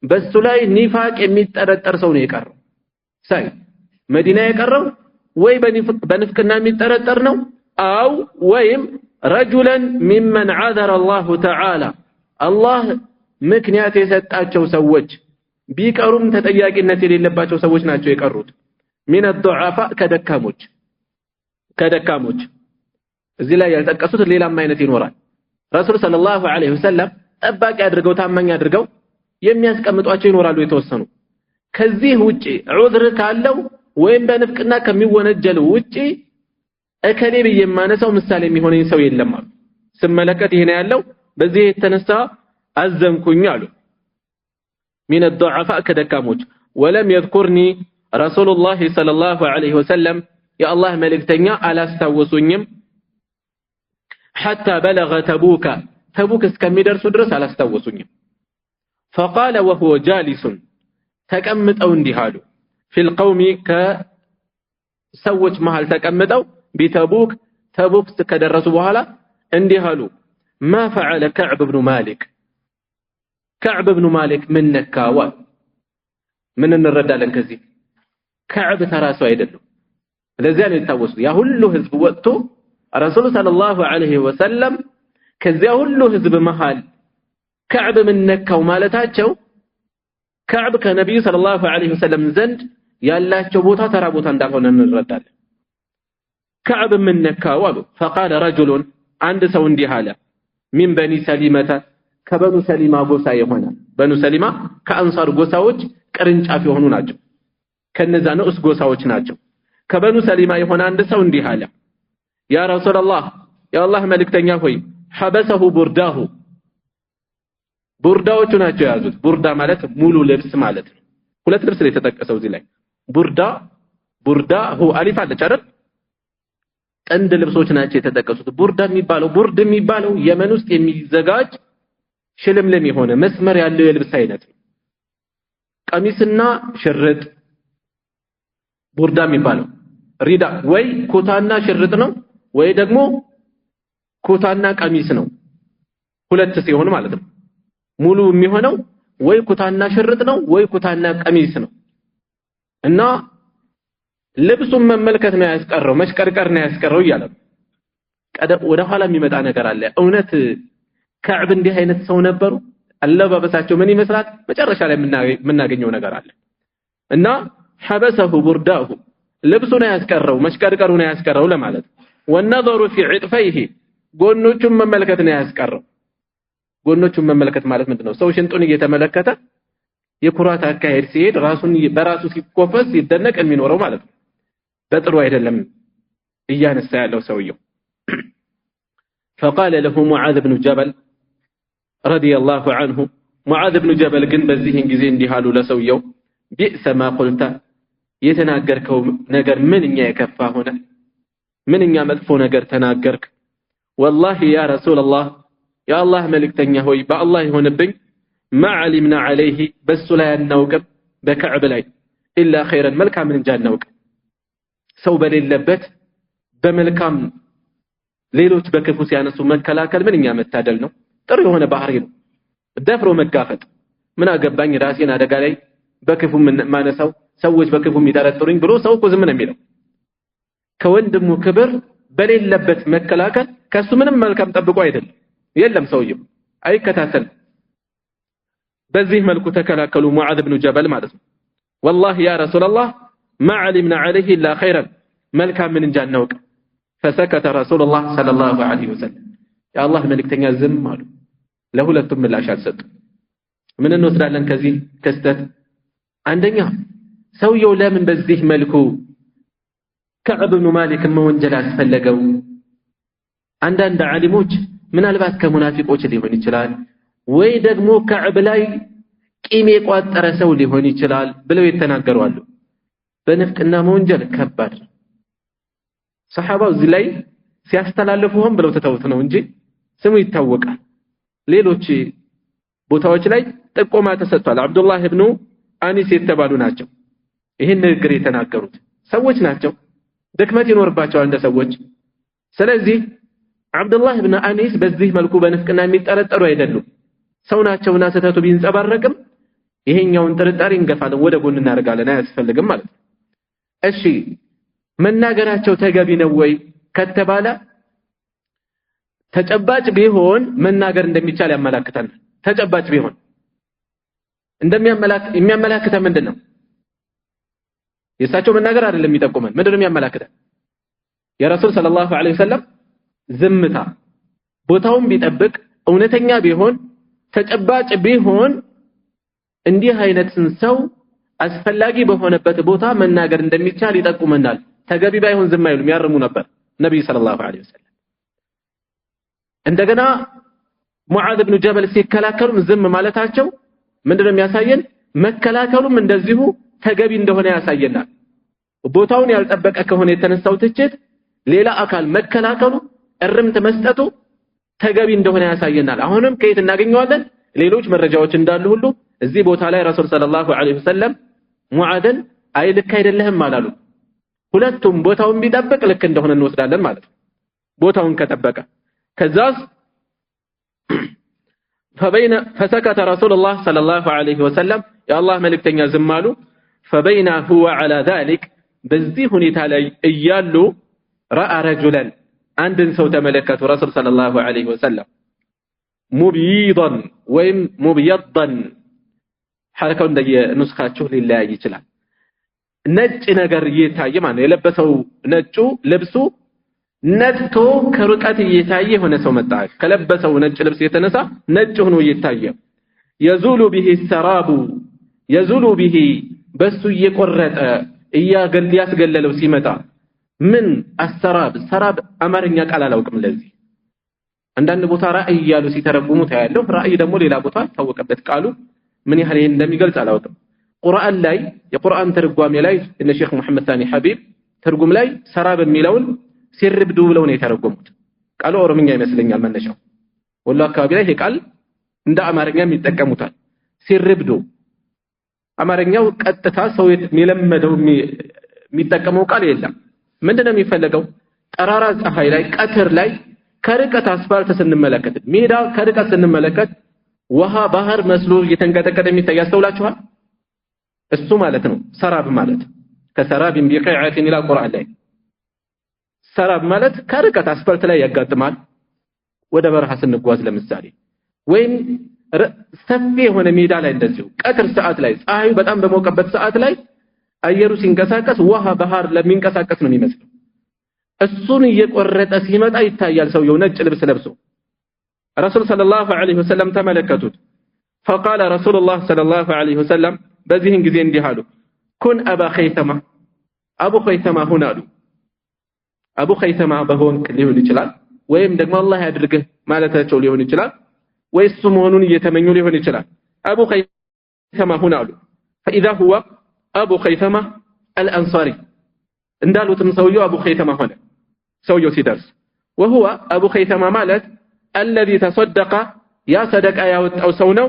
[SPEAKER 1] بس لا نفاق يمين ترتر سو نيقر ساي مدينة يقرر وي بنفقنا يمين ترتر نو أو ويم رجلا ممن عذر الله تعالى الله ምክንያት የሰጣቸው ሰዎች ቢቀሩም ተጠያቂነት የሌለባቸው ሰዎች ናቸው የቀሩት من الضعفاء ከደካሞች እዚህ ላይ ያልተጠቀሱት ሌላም አይነት ይኖራል ረሱል ሰለላሁ ዐለይሂ ወሰለም ጠባቂ አድርገው ታማኝ አድርገው የሚያስቀምጧቸው ይኖራሉ የተወሰኑ ከዚህ ውጪ ዑዝር ካለው ወይም በንፍቅና ከሚወነጀል ውጪ እከሌ በየማነሳው ምሳሌ የሚሆነኝ ሰው የለም አሉ ስመለከት ይሄ ነው ያለው በዚህ የተነሳ أزمكني علو من الضعفاء كدكاموج ولم يذكرني رسول الله صلى الله عليه وسلم يا الله ملك تنيا على استوسنيم حتى بلغ تبوك اسكمي درس درس على استوسنيم فقال وهو جالس تكمت أو اندهالو في القوم كسوج محل تكمت أو بتبوك كدرسوا بهلا اندهالو ما فعل كعب بن مالك كعب بن مالك من نكاوان من الردالن كذي كعب تراسو አይደለም ለዚያ ነው የታወሱ ያ ሁሉ ህዝብ ወጥቶ ረሱል ሰለላሁ ዐለይሂ ወሰለም ከዚያ ሁሉ ህዝብ መሃል كعب من ነካው ማለታቸው كعب ከነብዩ ሰለላሁ ዐለይሂ ወሰለም ዘንድ ያላቸው ቦታ ተራ ቦታ እንዳልሆነ እንረዳለን كعب من ነካው አሉ فقال رجل አንድ ሰው እንዲህ አለ من بني سليمة ከበኑ ሰሊማ ጎሳ የሆነ በኑ ሰሊማ ከአንሳር ጎሳዎች ቅርንጫፍ የሆኑ ናቸው ከነዛ ንዑስ ጎሳዎች ናቸው ከበኑ ሰሊማ የሆነ አንድ ሰው እንዲህ አለ ያ ረሱላህ ያ አላህ መልእክተኛ ሆይ ሐበሰሁ ቡርዳሁ ቡርዳዎቹ ናቸው ያዙት ቡርዳ ማለት ሙሉ ልብስ ማለት ነው ሁለት ልብስ ላይ ተጠቀሰው እዚህ ላይ ቡርዳ ሁ አሊፍ አለች አይደል ጥንድ ልብሶች ናቸው የተጠቀሱት ቡርዳ የሚባለው የመን ውስጥ የሚዘጋጅ ሽልምልም የሆነ መስመር ያለው የልብስ አይነት ነው ቀሚስና ሽርጥ ቡርዳ የሚባለው ሪዳ ወይ ኩታና ሽርጥ ነው ወይ ደግሞ ኩታና ቀሚስ ነው ሁለት ሲሆን ማለት ነው ሙሉ የሚሆነው ወይ ኩታና ሽርጥ ነው ወይ ኩታና ቀሚስ ነው እና ልብሱን መመልከት ነው ያስቀረው መሽቀርቀር ነው ያስቀረው ይላል ወደ ኋላ የሚመጣ ነገር አለ እውነት كعب እንዲህ አይነት ሰው ነበሩ አለባበሳቸው ምን ይመስላል መጨረሻ ላይ የምናገኘው ነገር አለ እና حبسه برداه ልብሱን ያስቀረው መሽቀርቀሩን ያስቀረው ለማለት والنظر في عطفيه ጎኖቹን መመልከት ነው ያስቀረው ጎኖቹን መመልከት ማለት ምንድነው ሰው ሽንጡን እየተመለከተ የኩራት አካሄድ ሲሄድ ራሱን በራሱ ሲቆፈስ ይደነቅ የሚኖረው ማለት ነው በጥሩ አይደለም እያነሳ ያለው ሰውየው فقال له معاذ بن جبل رضي الله عنه معاذ بن جبل ግን በዚህን ጊዜ እንዲህ አሉ ለሰውየው ቢእሰ ማ ቁልተ የተናገርከው ነገር ምንኛ የከፋ ሆነ ምንኛ መጥፎ ነገር ተናገርክ والله يا رسول الله يا الله መልእክተኛ ሆይ በአላህ ይሆንብኝ ما علمنا عليه بس لا ያናውቅም በከዕብ ላይ الا خيرا መልካም እንጂ አናውቅ ሰው በሌለበት በመልካም ሌሎች በክፉ ሲያነሱ መከላከል ምንኛ መታደል ነው ጥሩ የሆነ ባህሪ ነው ደፍሮ መጋፈጥ ምን አገባኝ ራሴን አደጋ ላይ በክፉ ማነሳው ሰዎች በክፉ የሚጠረጥሩኝ ብሎ ሰው እኮ ዝም ነው የሚለው ከወንድሙ ክብር በሌለበት መከላከል ከሱ ምንም መልካም ጠብቆ አይደለም የለም ሰውየው አይከታተል በዚህ መልኩ ተከላከሉ ሙዓዝ ኢብኑ ጀበል ማለት ነው والله يا رسول الله ما علمنا عليه الا خيرا መልካም ምን እንጂ አናውቅ فسكت رسول الله صلى الله عليه وسلم يا الله መልእክተኛ ዝም አሉ ለሁለቱም ምላሽ አልሰጡ ምን እንወስዳለን ከዚህ ክስተት አንደኛ ሰውየው ለምን በዚህ መልኩ كعب بن مالك መወንጀል አስፈለገው አንዳንድ ዓሊሞች ምናልባት ከሙናፊቆች ሊሆን ይችላል ወይ ደግሞ كعب ላይ ቂም የቋጠረ ሰው ሊሆን ይችላል ብለው የተናገሩ አሉ በንፍቅና መወንጀል ከባድ ሰሃባው እዚህ ላይ ሲያስተላልፉም ብለው ተተውት ነው እንጂ ስሙ ይታወቃል ሌሎች ቦታዎች ላይ ጥቆማ ተሰጥቷል። አብዱላህ ኢብኑ አኒስ የተባሉ ናቸው ይህን ንግግር የተናገሩት ሰዎች ናቸው። ድክመት ይኖርባቸዋል እንደ ሰዎች። ስለዚህ አብዱላህ ኢብኑ አኒስ በዚህ መልኩ በንፍቅና የሚጠረጠሩ አይደሉም። ሰው ናቸውና ስህተቱ ቢንጸባረቅም ይሄኛውን ጥርጣሬ እንገፋለን፣ ወደ ጎን እናደርጋለን፣ አያስፈልግም ማለት ነው። እሺ መናገራቸው ተገቢ ነው ወይ ከተባለ ተጨባጭ ቢሆን መናገር እንደሚቻል ያመላክታል። ተጨባጭ ቢሆን የሚያመላክተን ምንድነው? የእሳቸው መናገር አይደለም የሚጠቁመን። ምንድነው የሚያመላክተን? የረሱል ሰለላሁ ዐለይሂ ወሰለም ዝምታ ቦታውን ቢጠብቅ እውነተኛ ቢሆን ተጨባጭ ቢሆን እንዲህ አይነትን ሰው አስፈላጊ በሆነበት ቦታ መናገር እንደሚቻል ይጠቁመናል። ተገቢ ባይሆን ዝም አይሉም፣ ያርሙ ነበር ነብዩ ሰለላሁ ዐለይሂ ወሰለም። እንደገና ሙዓዝ ኢብኑ ጀበል ሲከላከሉም ዝም ማለታቸው ምንድነው የሚያሳየን? መከላከሉም እንደዚሁ ተገቢ እንደሆነ ያሳየናል። ቦታውን ያልጠበቀ ከሆነ የተነሳው ትችት ሌላ አካል መከላከሉ እርምት መስጠቱ ተገቢ እንደሆነ ያሳየናል። አሁንም ከየት እናገኘዋለን? ሌሎች መረጃዎች እንዳሉ ሁሉ እዚህ ቦታ ላይ ረሱል ሰለላሁ ዐለይሂ ወሰለም ሙዓዝን አይልክ አይደለህም አላሉ። ሁለቱም ቦታውን ቢጠብቅ ልክ እንደሆነ እንወስዳለን ማለት ነው። ቦታውን ከጠበቀ ከዛስ فسكت رسول الله صلى الله عليه وسلم يا الله ملكتኛ ዝም አሉ። فبينا هو على ذلك በዚህ ሁኔታ ላይ እያሉ رأى رجلا አንድን ሰው ተመለከቱ ረሱል ሰለላሁ ዐለይሂ ወሰለም ሙብይضا ወይም ሙብየضا ሐረካው እንደየኑስኻችሁ ሊለያይ ይችላል። ነጭ ነገር እየታየ ማለት የለበሰው ነጩ ልብሱ ነጥቶ ከርቀት እየታየ የሆነ ሰው መጣ። ከለበሰው ነጭ ልብስ የተነሳ ነጭ ሆኖ እየታየ يزول به السراب يزول به በሱ እየቆረጠ ያስገለለው ሲመጣ ምን السراب ሰራብ አማርኛ ቃል አላውቅም። ለዚህ አንዳንድ ቦታ ራእይ ያሉ ሲተረጉሙ ታያለው። ራእይ ደግሞ ሌላ ቦታ ታወቀበት ቃሉ ምን ያህል እንደሚገልጽ አላውቅም። ቁርአን ላይ የቁርአን ትርጓሜ ላይ እነ ሼክ መሐመድ ሳኒ ሐቢብ ትርጉም ላይ ሰራብ የሚለውን ሲርብዱ ብለው ነው የተረጎሙት። ቃሉ ኦሮምኛ ይመስለኛል መነሻው። ወሎ አካባቢ ላይ ይሄ ቃል እንደ አማርኛም ይጠቀሙታል። ሲርብዱ አማርኛው ቀጥታ ሰው የሚለመደው የሚጠቀመው ቃል የለም። ምንድነው የሚፈልገው? ጠራራ ፀሐይ ላይ ቀትር ላይ ከርቀት አስፋልት ስንመለከት ሜዳ ከርቀት ስንመለከት ውሃ ባህር መስሎ እየተንቀጠቀጠ የሚታይ ያስተውላችኋል? እሱ ማለት ነው ሰራብ ማለት። ከሰራብን ቢቂዓቲን ኢላ ቁርአን ላይ ሰራብ ማለት ከርቀት አስፋልት ላይ ያጋጥማል። ወደ በረሃ ስንጓዝ ለምሳሌ ወይም ሰፊ የሆነ ሜዳ ላይ እንደዚሁ ቀትር ሰዓት ላይ ፀሐዩ በጣም በሞቀበት ሰዓት ላይ አየሩ ሲንቀሳቀስ ውሃ ባህር ለሚንቀሳቀስ ነው የሚመስለው። እሱን እየቆረጠ ሲመጣ ይታያል ሰውየው ነጭ ልብስ ለብሶ። ረሱል ሰለላሁ ዐለይሂ ወሰለም ተመለከቱት። فقال رسول الله صلى الله عليه وسلم በዚህን ጊዜ እንዲህ አሉ ኩን አባ ኸይተማ አቡ ኸይተማ ሁን አሉ። አቡ ኸይተማ በሆንክ ሊሆን ይችላል ወይም ደግሞ አላህ ያድርግህ ማለታቸው ሊሆን ይችላል ወይ እሱ መሆኑን እየተመኙ ሊሆን ይችላል። አቡ ኸይተማ ሁን አሉ። فإذا هو አቡ ኸይተማ الأنصاري እንዳሉትም ሰውየው አቡ ኸይተማ ሆነ። ሰውየው ሲደርስ وهو አቡ ኸይተማ ማለት الذي تصدق ያ ሰደቃ ያወጣው ሰው ነው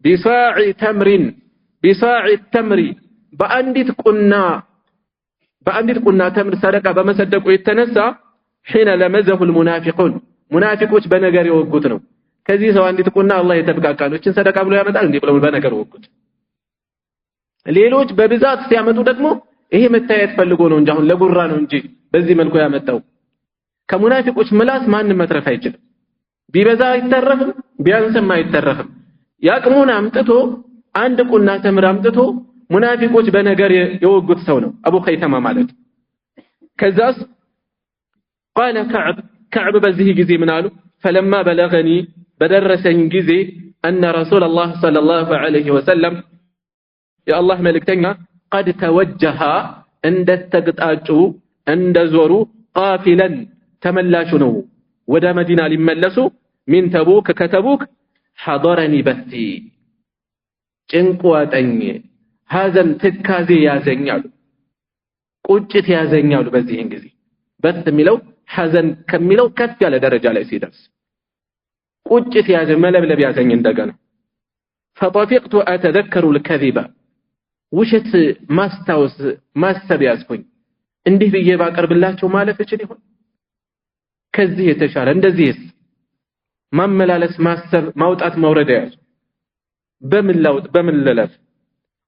[SPEAKER 1] بصاع تمر بصاع التمر በአንዲት ቁና ተምር ሰደቃ በመሰደቁ የተነሳ حين لمزه المنافقون ሙናፊቆች በነገር የወጉት ነው። ከዚህ ሰው አንዲት ቁና አላህ የተበቃቃሎችን ሰደቃ ብሎ ያመጣል እንዴ ብለው በነገር ወጉት። ሌሎች በብዛት ሲያመጡ ደግሞ ይሄ መታየት ፈልጎ ነው እንጂ አሁን ለጉራ ነው እንጂ በዚህ መልኩ ያመጣው። ከሙናፊቆች ምላስ ማንም መትረፍ አይችልም። ቢበዛ አይተረፍም፣ ቢያንስም አይተረፍም። ያቅሙን አምጥቶ አንድ ቁና ተምር አምጥቶ ሙናፊቆች በነገር የወጉት ሰው ነው አቡ ኸይተማ ማለት። ከዛስ قال كعب በዚህ ጊዜ ምን አሉ? فلما بلغني በደረሰኝ ጊዜ ان رسول الله صلى الله عليه وسلم يا الله መልእክተኛ قد توجه እንደተግጣጩ እንደዞሩ قافلا ተመላሹ ነው ወደ መዲና ሊመለሱ من تبوك ከተቡክ حضرني بثي ጭንቅ ዋጠኝ ሐዘን ትካዜ ያዘኛሉ ቁጭት ያዘኛሉ። በዚህን ጊዜ በት የሚለው ሐዘን ከሚለው ከፍ ያለ ደረጃ ላይ ሲደርስ ቁጭት ያዘ መለብለብ ያዘኝ እንደገና فطفقت أتذكر الكذب ውሸት ማሰብ ያዝኩኝ እንዲህ ብዬ ባቀርብላችሁ ማለፍ እችል ይሆን ከዚህ የተሻለ እንደዚህስ ማመላለስ ማሰብ ማውጣት መውረድ ያዝ በምን ለለፍ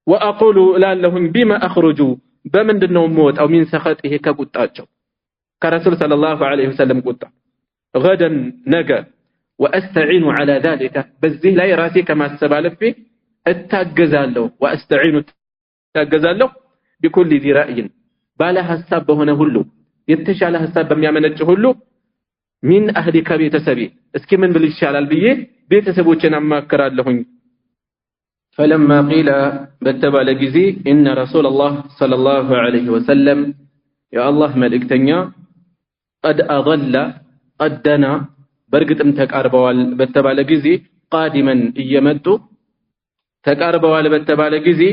[SPEAKER 1] واقول لعلهم بما اخرجوا በምንድነው የምወጣው من سخطه ከቁጣቸው ከረሱል ሰለላሁ ዐለይሂ ወሰለም ቁጣ غدا ነገ واستعين على ذلك በዚህ ላይ ራሴ ከማሰባለፌ እታገዛለሁ واستعين ታገዛለሁ بكل ذي رأي ባለ ሐሳብ በሆነ ሁሉ የተሻለ ሐሳብ በሚያመነጭ ሁሉ من اهل ከቤተሰቤ እስኪ ምን ብል ይሻላል ብዬ ቤተሰቦችን አማከራለሁኝ فلما قيل بتبال جزي إن رسول الله صلى الله عليه وسلم يا الله ملكتنيا قد أضل قد دنا برقت تقاربوال بتبال جزي قادما يمدو تقاربوال بتبال جزي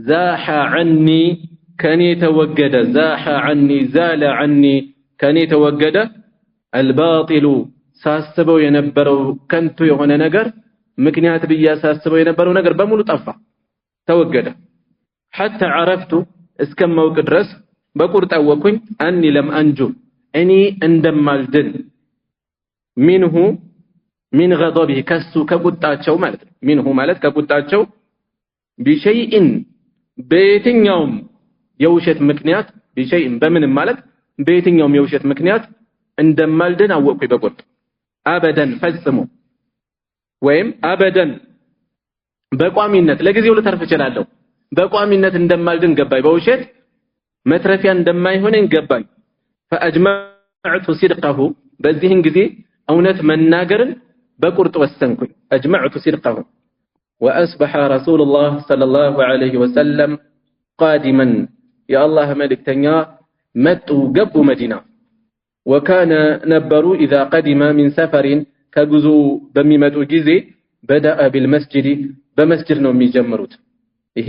[SPEAKER 1] زاح عني كني توجد زاح عني زال عني كني توجد الباطل ساسبو ينبرو كنتو يهون نجر ምክንያት በያሳስበው የነበረው ነገር በሙሉ ጠፋ ተወገደ حتى عرفت እስከማውቅ ድረስ በቁርጥ አወኩኝ አኒ ለም አንጁ እኔ እንደማልድን منه من غضبه ከሱ ከቁጣቸው ማለት ነው منه ማለት ከቁጣቸው بشيء በየትኛውም የውሸት ምክንያት بشيء በምንም ማለት በየትኛውም የውሸት ምክንያት እንደማልድን አወኩኝ በቁርጥ አበደን ፈጽሞ ወይም አበደን በቋሚነት ለጊዜው ልተርፍ እችላለሁ በቋሚነት እንደማልድን ገባኝ በውሸት መትረፊያ እንደማይሆነኝ ገባኝ فاجمعت صدقه በዚህን ጊዜ እውነት መናገርን በቁርጥ ወሰንኩኝ اجمعت صدقه واصبح رسول الله صلى الله عليه وسلم قادما يا الله ملكتኛ መጡ ገቡ መዲና وكان نبروا اذا قدم من سفر ከጉዞ በሚመጡ ጊዜ በዳአ بالمسجد በመስጂድ ነው የሚጀምሩት ይሄ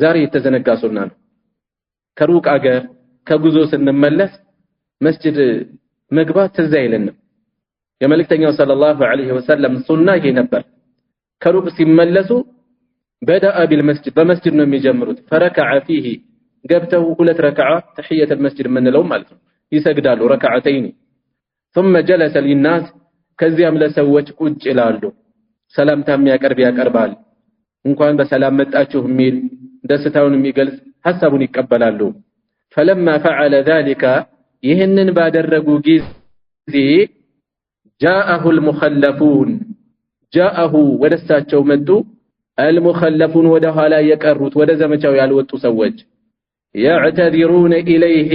[SPEAKER 1] ዛሬ የተዘነጋ ሱና ነው ከሩቅ አገር ከጉዞ ስንመለስ መስጂድ መግባት ትዝ አይለንም የመልእክተኛው ሰለላሁ ዐለይሂ ወሰለም ሱና ይሄ ነበር ከሩቅ ሲመለሱ በዳአ بالمسجد በመስጂድ ነው የሚጀምሩት فركع فيه ገብተው ሁለት ረካዓ ተህየተ المسجد ምንለው ማለት ነው ይሰግዳሉ ረካዓተይን ثم جلس للناس ከዚያም ለሰዎች ቁጭ ይላሉ ሰላምታ የሚያቀርብ ያቀርባል እንኳን በሰላም መጣችሁ የሚል ደስታውን የሚገልጽ ሐሳቡን ይቀበላሉ فلما فعل ذلك ይህንን ባደረጉ ጊዜ جاءه المخلفون جاءه ወደሳቸው መጡ المخلفون ወደ ኋላ የቀሩት ወደ ዘመቻው ያልወጡ ሰዎች يعتذرون اليه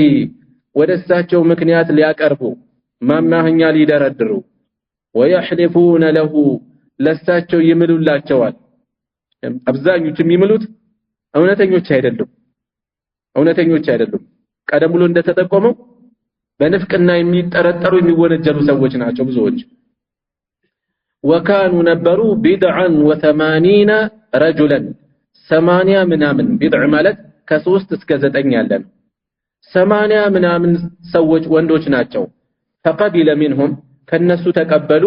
[SPEAKER 1] ወደሳቸው ምክንያት ሊያቀርቡ ማማህኛ ሊደረድሩ ويحلفون له ለሳቸው ይምሉላቸዋል አብዛኞቹ የሚምሉት እውነተኞች አይደሉም ቀደም ብሎ እንደተጠቆመው በንፍቅና የሚጠረጠሩ የሚወነጀሉ ሰዎች ናቸው ብዙዎች وكانوا نبروا بدعا و80 رجلا 80 ምናምን بدع ማለት ከ3 እስከ 9 ያለ ነው 80 ምናምን ሰዎች ወንዶች ናቸው فقبل منهم ከነሱ ተቀበሉ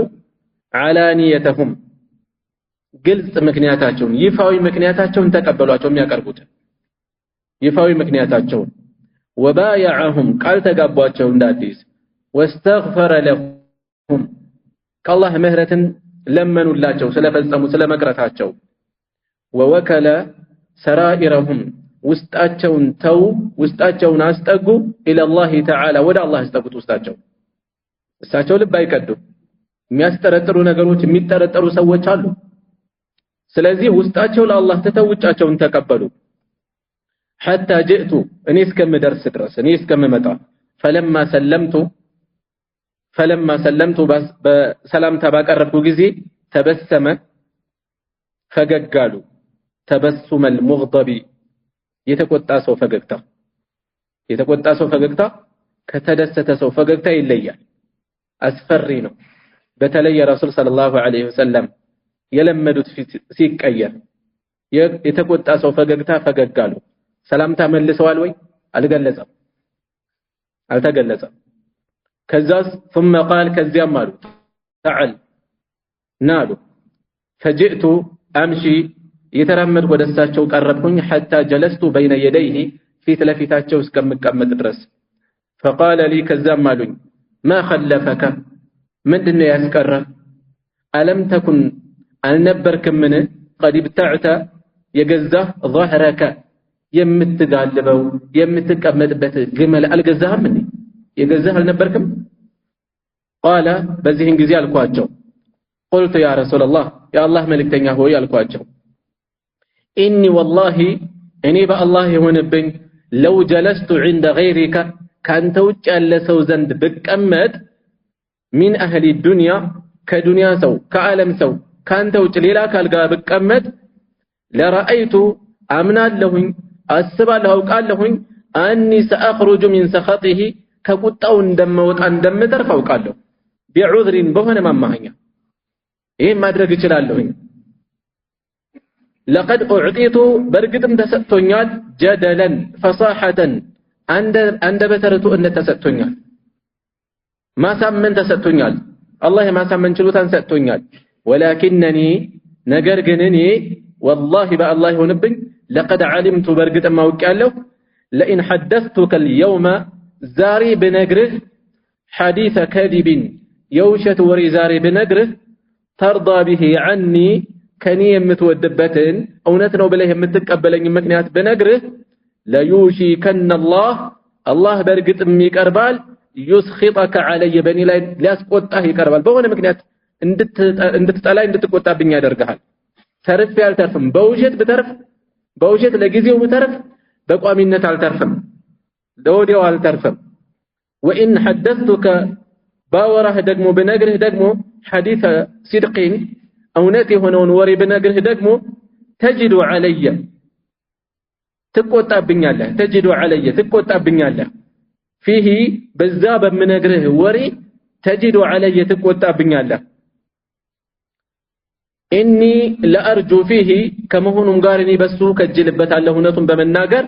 [SPEAKER 1] علانيتهم ግልጽ ምክንያታቸውን ይፋዊ ምክንያታቸውን ተቀበሏቸው የሚያቀርቡት ይፋዊ ምክንያታቸውን وبايعهم ቃል ተጋቧቸው እንዳዲስ واستغفر لهم ከአላህ ምህረትን ለመኑላቸው ስለፈጸሙ ስለመቅረታቸው ووكل سرائرهم ውስጣቸውን አስጠጉ الى الله تعالى ወደ አላህ አስጠጉት ውስጣቸው እሳቸው ልብ አይቀዱ የሚያስጠረጥሩ ነገሮች የሚጠረጠሩ ሰዎች አሉ ስለዚህ ውስጣቸው ለአላህ ተተውጫቸውን ተቀበሉ حتى جئت እኔ እስከምደርስ ድረስ እኔ እስከምመጣ فلما سلمت በሰላምታ ባቀረብኩ ጊዜ ተበሰመ ፈገጋሉ تبسم المغضب የተቆጣ ሰው ፈገግታ ከተደሰተ ሰው ፈገግታ ይለያል አስፈሪ ነው በተለይ ረሱል ሰለላሁ ዐለይሂ ወሰለም የለመዱት ሲቀየር የተቆጣ ሰው ፈገግታ ፈገጋሉ ሰላምታ መልሰዋል ወይ አልተገለጸም ከዛስ ثم قال ከዚያም አሉ تعال ናሉ فجئت አምሺ የተራመድኩ ወደሳቸው ቀረብኩኝ حتى جلست بين يديه ፊት ለፊታቸው እስከምቀመጥ ድረስ فقال لي ከዛም አሉኝ ما خلفك ምንድነው ያስቀረ ألم تكن አልነበርክምን قد ابتعت የገዛህ ظهرك የምትጋልበው የምትቀመጥበት ግመል አልገዛህም እንዴ የገዛህ አልነበርክም قال በዚህን ጊዜ አልኳቸው قلت يا رسول الله يا الله መልእክተኛ ሆይ አልኳቸው إني والله እኔ በአላህ የሆነብኝ لو جلست عند غيرك ካንተ ውጭ ያለ ሰው ዘንድ ብቀመጥ من أهل الدنيا ከዱንያ ሰው ከዓለም ሰው ካንተ ውጭ ሌላ ካልጋ ብቀመጥ لرأيت አምናለሁኝ አስባለሁ አውቃለሁኝ أني سأخرج من سخطه ከቁጣው እንደምወጣ እንደምተርፍ አውቃለሁ بعذر በሆነ ማማኛ ይሄ ማድረግ እችላለሁኝ لقد أعطيت برقتم تسأتونيال جدلا فصاحة عند بترتو أن تسأتونيال ما سامن تسأتونيال الله ما سامن شلوتان سأتونيال ولكنني نقرقنني والله بأ الله نبي لقد علمت برقتم ما وكاله لئن حدثتك اليوم زاري بنقره حديث كذب يوشة وري زاري بنقره ترضى به عني ከኔ የምትወድበትን እውነት ነው ብለህ የምትቀበለኝ ምክንያት በነግርህ ለዩሺከን አላህ በርግጥም ይቀርባል ይስኺጠከ علي በኔ ላይ ሊያስቆጣህ ይቀርባል በሆነ ምክንያት እንድትጠላኝ እንድትቆጣብኝ ያደርጋል ተርፍ ያልተርፍም በውሸት ብተርፍ በውሸት ለጊዜው ብተርፍ በቋሚነት አልተርፍም ለወዲያው አልተርፍም ወኢን حدثتك ባወራህ ደግሞ በነግርህ ደግሞ حديث صدق እውነት የሆነውን ወሬ በነግርህ ደግሞ ተጅዱ علي ትቆጣብኛለህ ተጅዱ علي ትቆጣብኛለህ فيه በዛ በመነግርህ ወሬ ተጅዱ علي ትቆጣብኛለህ إني لأرجو فيه ከመሆኑም ጋር እኔ በሱ ከጅልበታለሁ እውነቱን በመናገር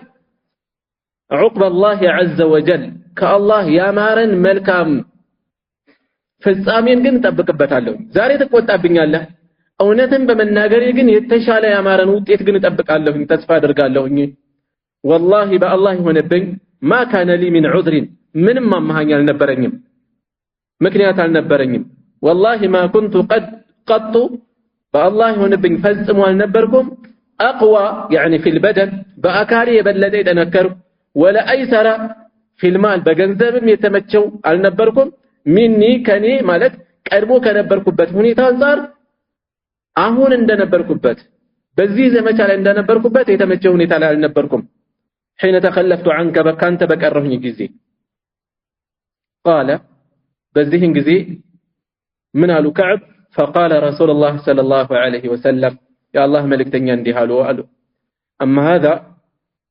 [SPEAKER 1] عقب الله عز وجل ከአላህ ያማረን መልካም ፍጻሜን ግን ጠብቅበታለሁ ዛሬ ትቆጣብኛለህ እውነትን በመናገር ግን የተሻለ ያማረን ውጤት ግን እጠብቃለሁ ተስፋ አደርጋለሁኝ والله በአላህ ይሆነብኝ ما كان لي من عذر ምንም ማማሃኛ አልነበረኝም ምክንያት አልነበረኝም والله ما كنت قد በአላህ ይሆነብኝ ፈጽሞ አልነበርኩም اقوى يعني في البدن በአካሪ የበለጠ የጠነከርኩ ولا ايسر في المال በገንዘብም የተመቸው አልነበርኩም مني ከኔ ማለት ቀድሞ ከነበርኩበት ሁኔታ አንፃር አሁን እንደነበርኩበት በዚህ ዘመቻ ላይ እንደነበርኩበት የተመቸ ሁኔታ ላይ አልነበርኩም حين تخلفت عنك በካንተ በቀረሁኝ ጊዜ قال በዚህን ጊዜ ምን አሉ كعب فقال رسول الله صلى الله عليه وسلم يا الله መልእክተኛ እንዲህ አሉ اما هذا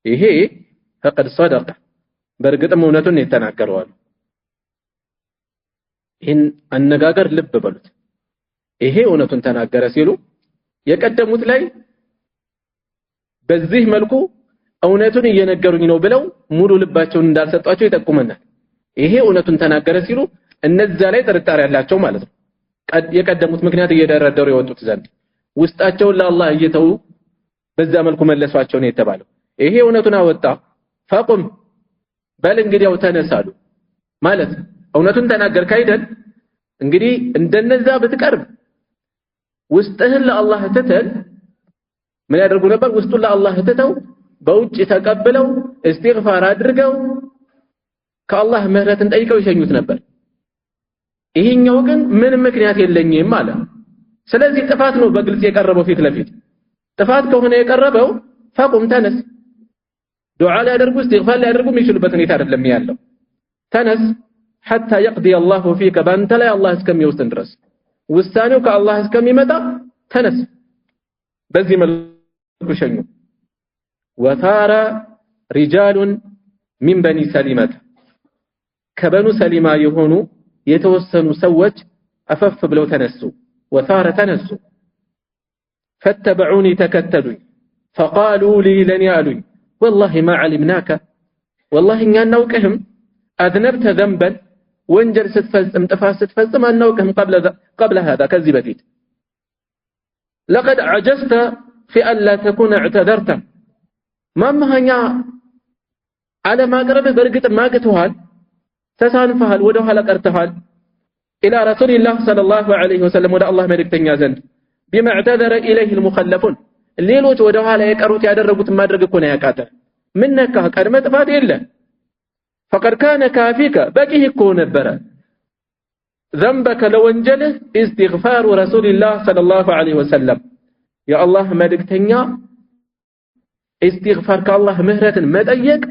[SPEAKER 1] ይሄ فقد صدق በርግጥም እውነቱን የተናገረው አሉ ይህን አነጋገር ልብ በሉት ይሄ እውነቱን ተናገረ ሲሉ የቀደሙት ላይ በዚህ መልኩ እውነቱን እየነገሩኝ ነው ብለው ሙሉ ልባቸውን እንዳልሰጧቸው ይጠቁመናል ይሄ እውነቱን ተናገረ ሲሉ እነዛ ላይ ጥርጣሬ ያላቸው ማለት ነው የቀደሙት ምክንያት እየደረደሩ የወጡት ዘንድ ውስጣቸውን ለአላህ እየተው በዛ መልኩ መለሷቸው ነው የተባለው ይሄ እውነቱን አወጣ فقم በል እንግዲያው ተነሳሉ ማለት እውነቱን ተናገርክ አይደል እንግዲህ እንደነዛ ብትቀርብ ውስጥህን ለአላህ ትተል ምን ያደርጉ ነበር ውስጡን ለአላህ ትተው በውጭ ተቀበለው استغفار አድርገው ከአላህ ምህረትን ጠይቀው ይሸኙት ነበር ይሄኛው ግን ምንም ምክንያት የለኝም ማለት ስለዚህ ጥፋት ነው በግልጽ የቀረበው ፊት ለፊት ጥፋት ከሆነ የቀረበው فقم ተነስ ዱዓ ሊያደርጉ استغفار ሊያደርጉ የሚችሉበት ሁኔታ አይደለም ያለው ተነስ حتى يقضي الله فيك በአንተ ላይ አላህ እስከሚወስን ድረስ ውሳኔው ከአላህ እስከሚመጣ ተነስ በዚህ መልኩ ሸኙ وثار رجال من بني سلمة ከበኑ ሰሊማ የሆኑ የተወሰኑ ሰዎች አፈፍ ብለው ተነሱ وثار ተነሱ فاتبعوني تكتلوا فقالوا لي لن يالوا والله ما علمناك والله እኛ እናውቅህም أذنبت ذنبا ወንጀል ስትፈጽም ጥፋት ስትፈጽም አናውቅህም قبل هذا ከዚህ በፊት لقد عجزت في أن لا تكون اعتذرت ما هنيا على ما قرب برقت ما قتوهال تسانفهال ودوها لقرتهال إلى رسول الله صلى الله عليه وسلم ودى الله ملكتنيا زند بما اعتذر إليه المخلفون الليلوች ወደ ኋላ የቀሩት ያደረጉት ማድረግ እኮ ነው ያቃተ ምን ነካ ቀድመ ጥፋት የለ فقد كان كافيك بقيه እኮ ነበረ ذنبك ለወንጀልህ استغفار رسول الله صلى الله عليه وسلم يا الله መልእክተኛ استغفار ከአላህ ምህረትን መጠየቅ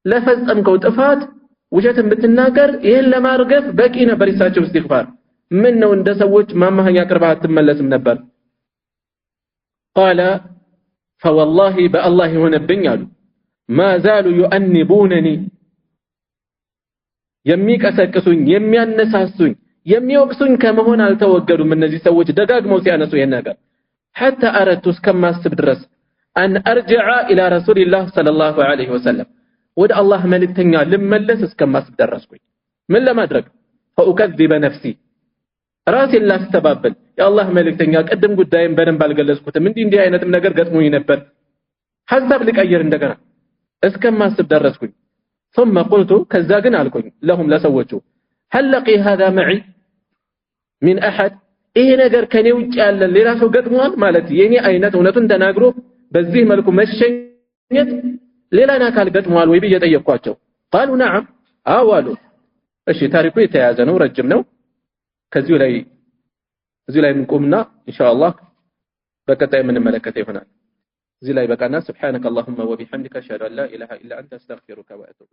[SPEAKER 1] ለፈጸምከው ጥፋት ውሸትን ብትናገር ይሄን ለማርገፍ በቂ ነበር ይሳቸው استغفار ምን ነው እንደ ሰዎች ማማህኛ ቅርባህ አትመለስም ነበር قال فوالله بالله ሆነብኝ አሉ ما زالوا يؤنبونني የሚቀሰቅሱኝ የሚያነሳሱኝ የሚወቅሱኝ ከመሆን አልተወገዱም እነዚህ ሰዎች ደጋግመው ሲያነሱ ይሄን ነገር حتى اردت እስከማስብ ድረስ ان ارجع الى رسول الله صلى الله عليه وسلم ወደ አላህ መልእክተኛ ልመለስ እስከማስብ ደረስኩኝ ምን ለማድረግ فاكذب نفسي ራሴን ላስተባበል የአላህ መልእክተኛ ቀደም ጉዳይን በደንብ አልገለጽኩትም እንዲህ አይነትም ነገር ገጥሞኝ ነበር ሐሳብ ልቀይር እንደገና እስከማስብ ደረስኩኝ ثم قلت ከዛ ግን አልኩኝ ለሁም ለሰዎቹ هل لقي هذا معي من احد ይሄ ነገር ከኔ ውጭ ያለ ሌላ ሰው ገጥሟል ማለት የኔ አይነት እውነቱን ተናግሮ በዚህ መልኩ መሸኘት ሌላና አካል ገጥሟል ወይ በየጠየቅኳቸው قالوا نعم አዋሉ እሺ ታሪኩ የተያዘ ነው ረጅም ነው ከዚህ ላይ እንቆምና ኢንሻአላህ በቀጣይ የምንመለከተው ይሆናል እዚህ ላይ በቃና سبحانك اللهم وبحمدك اشهد ان لا اله الا انت استغفرك واتوب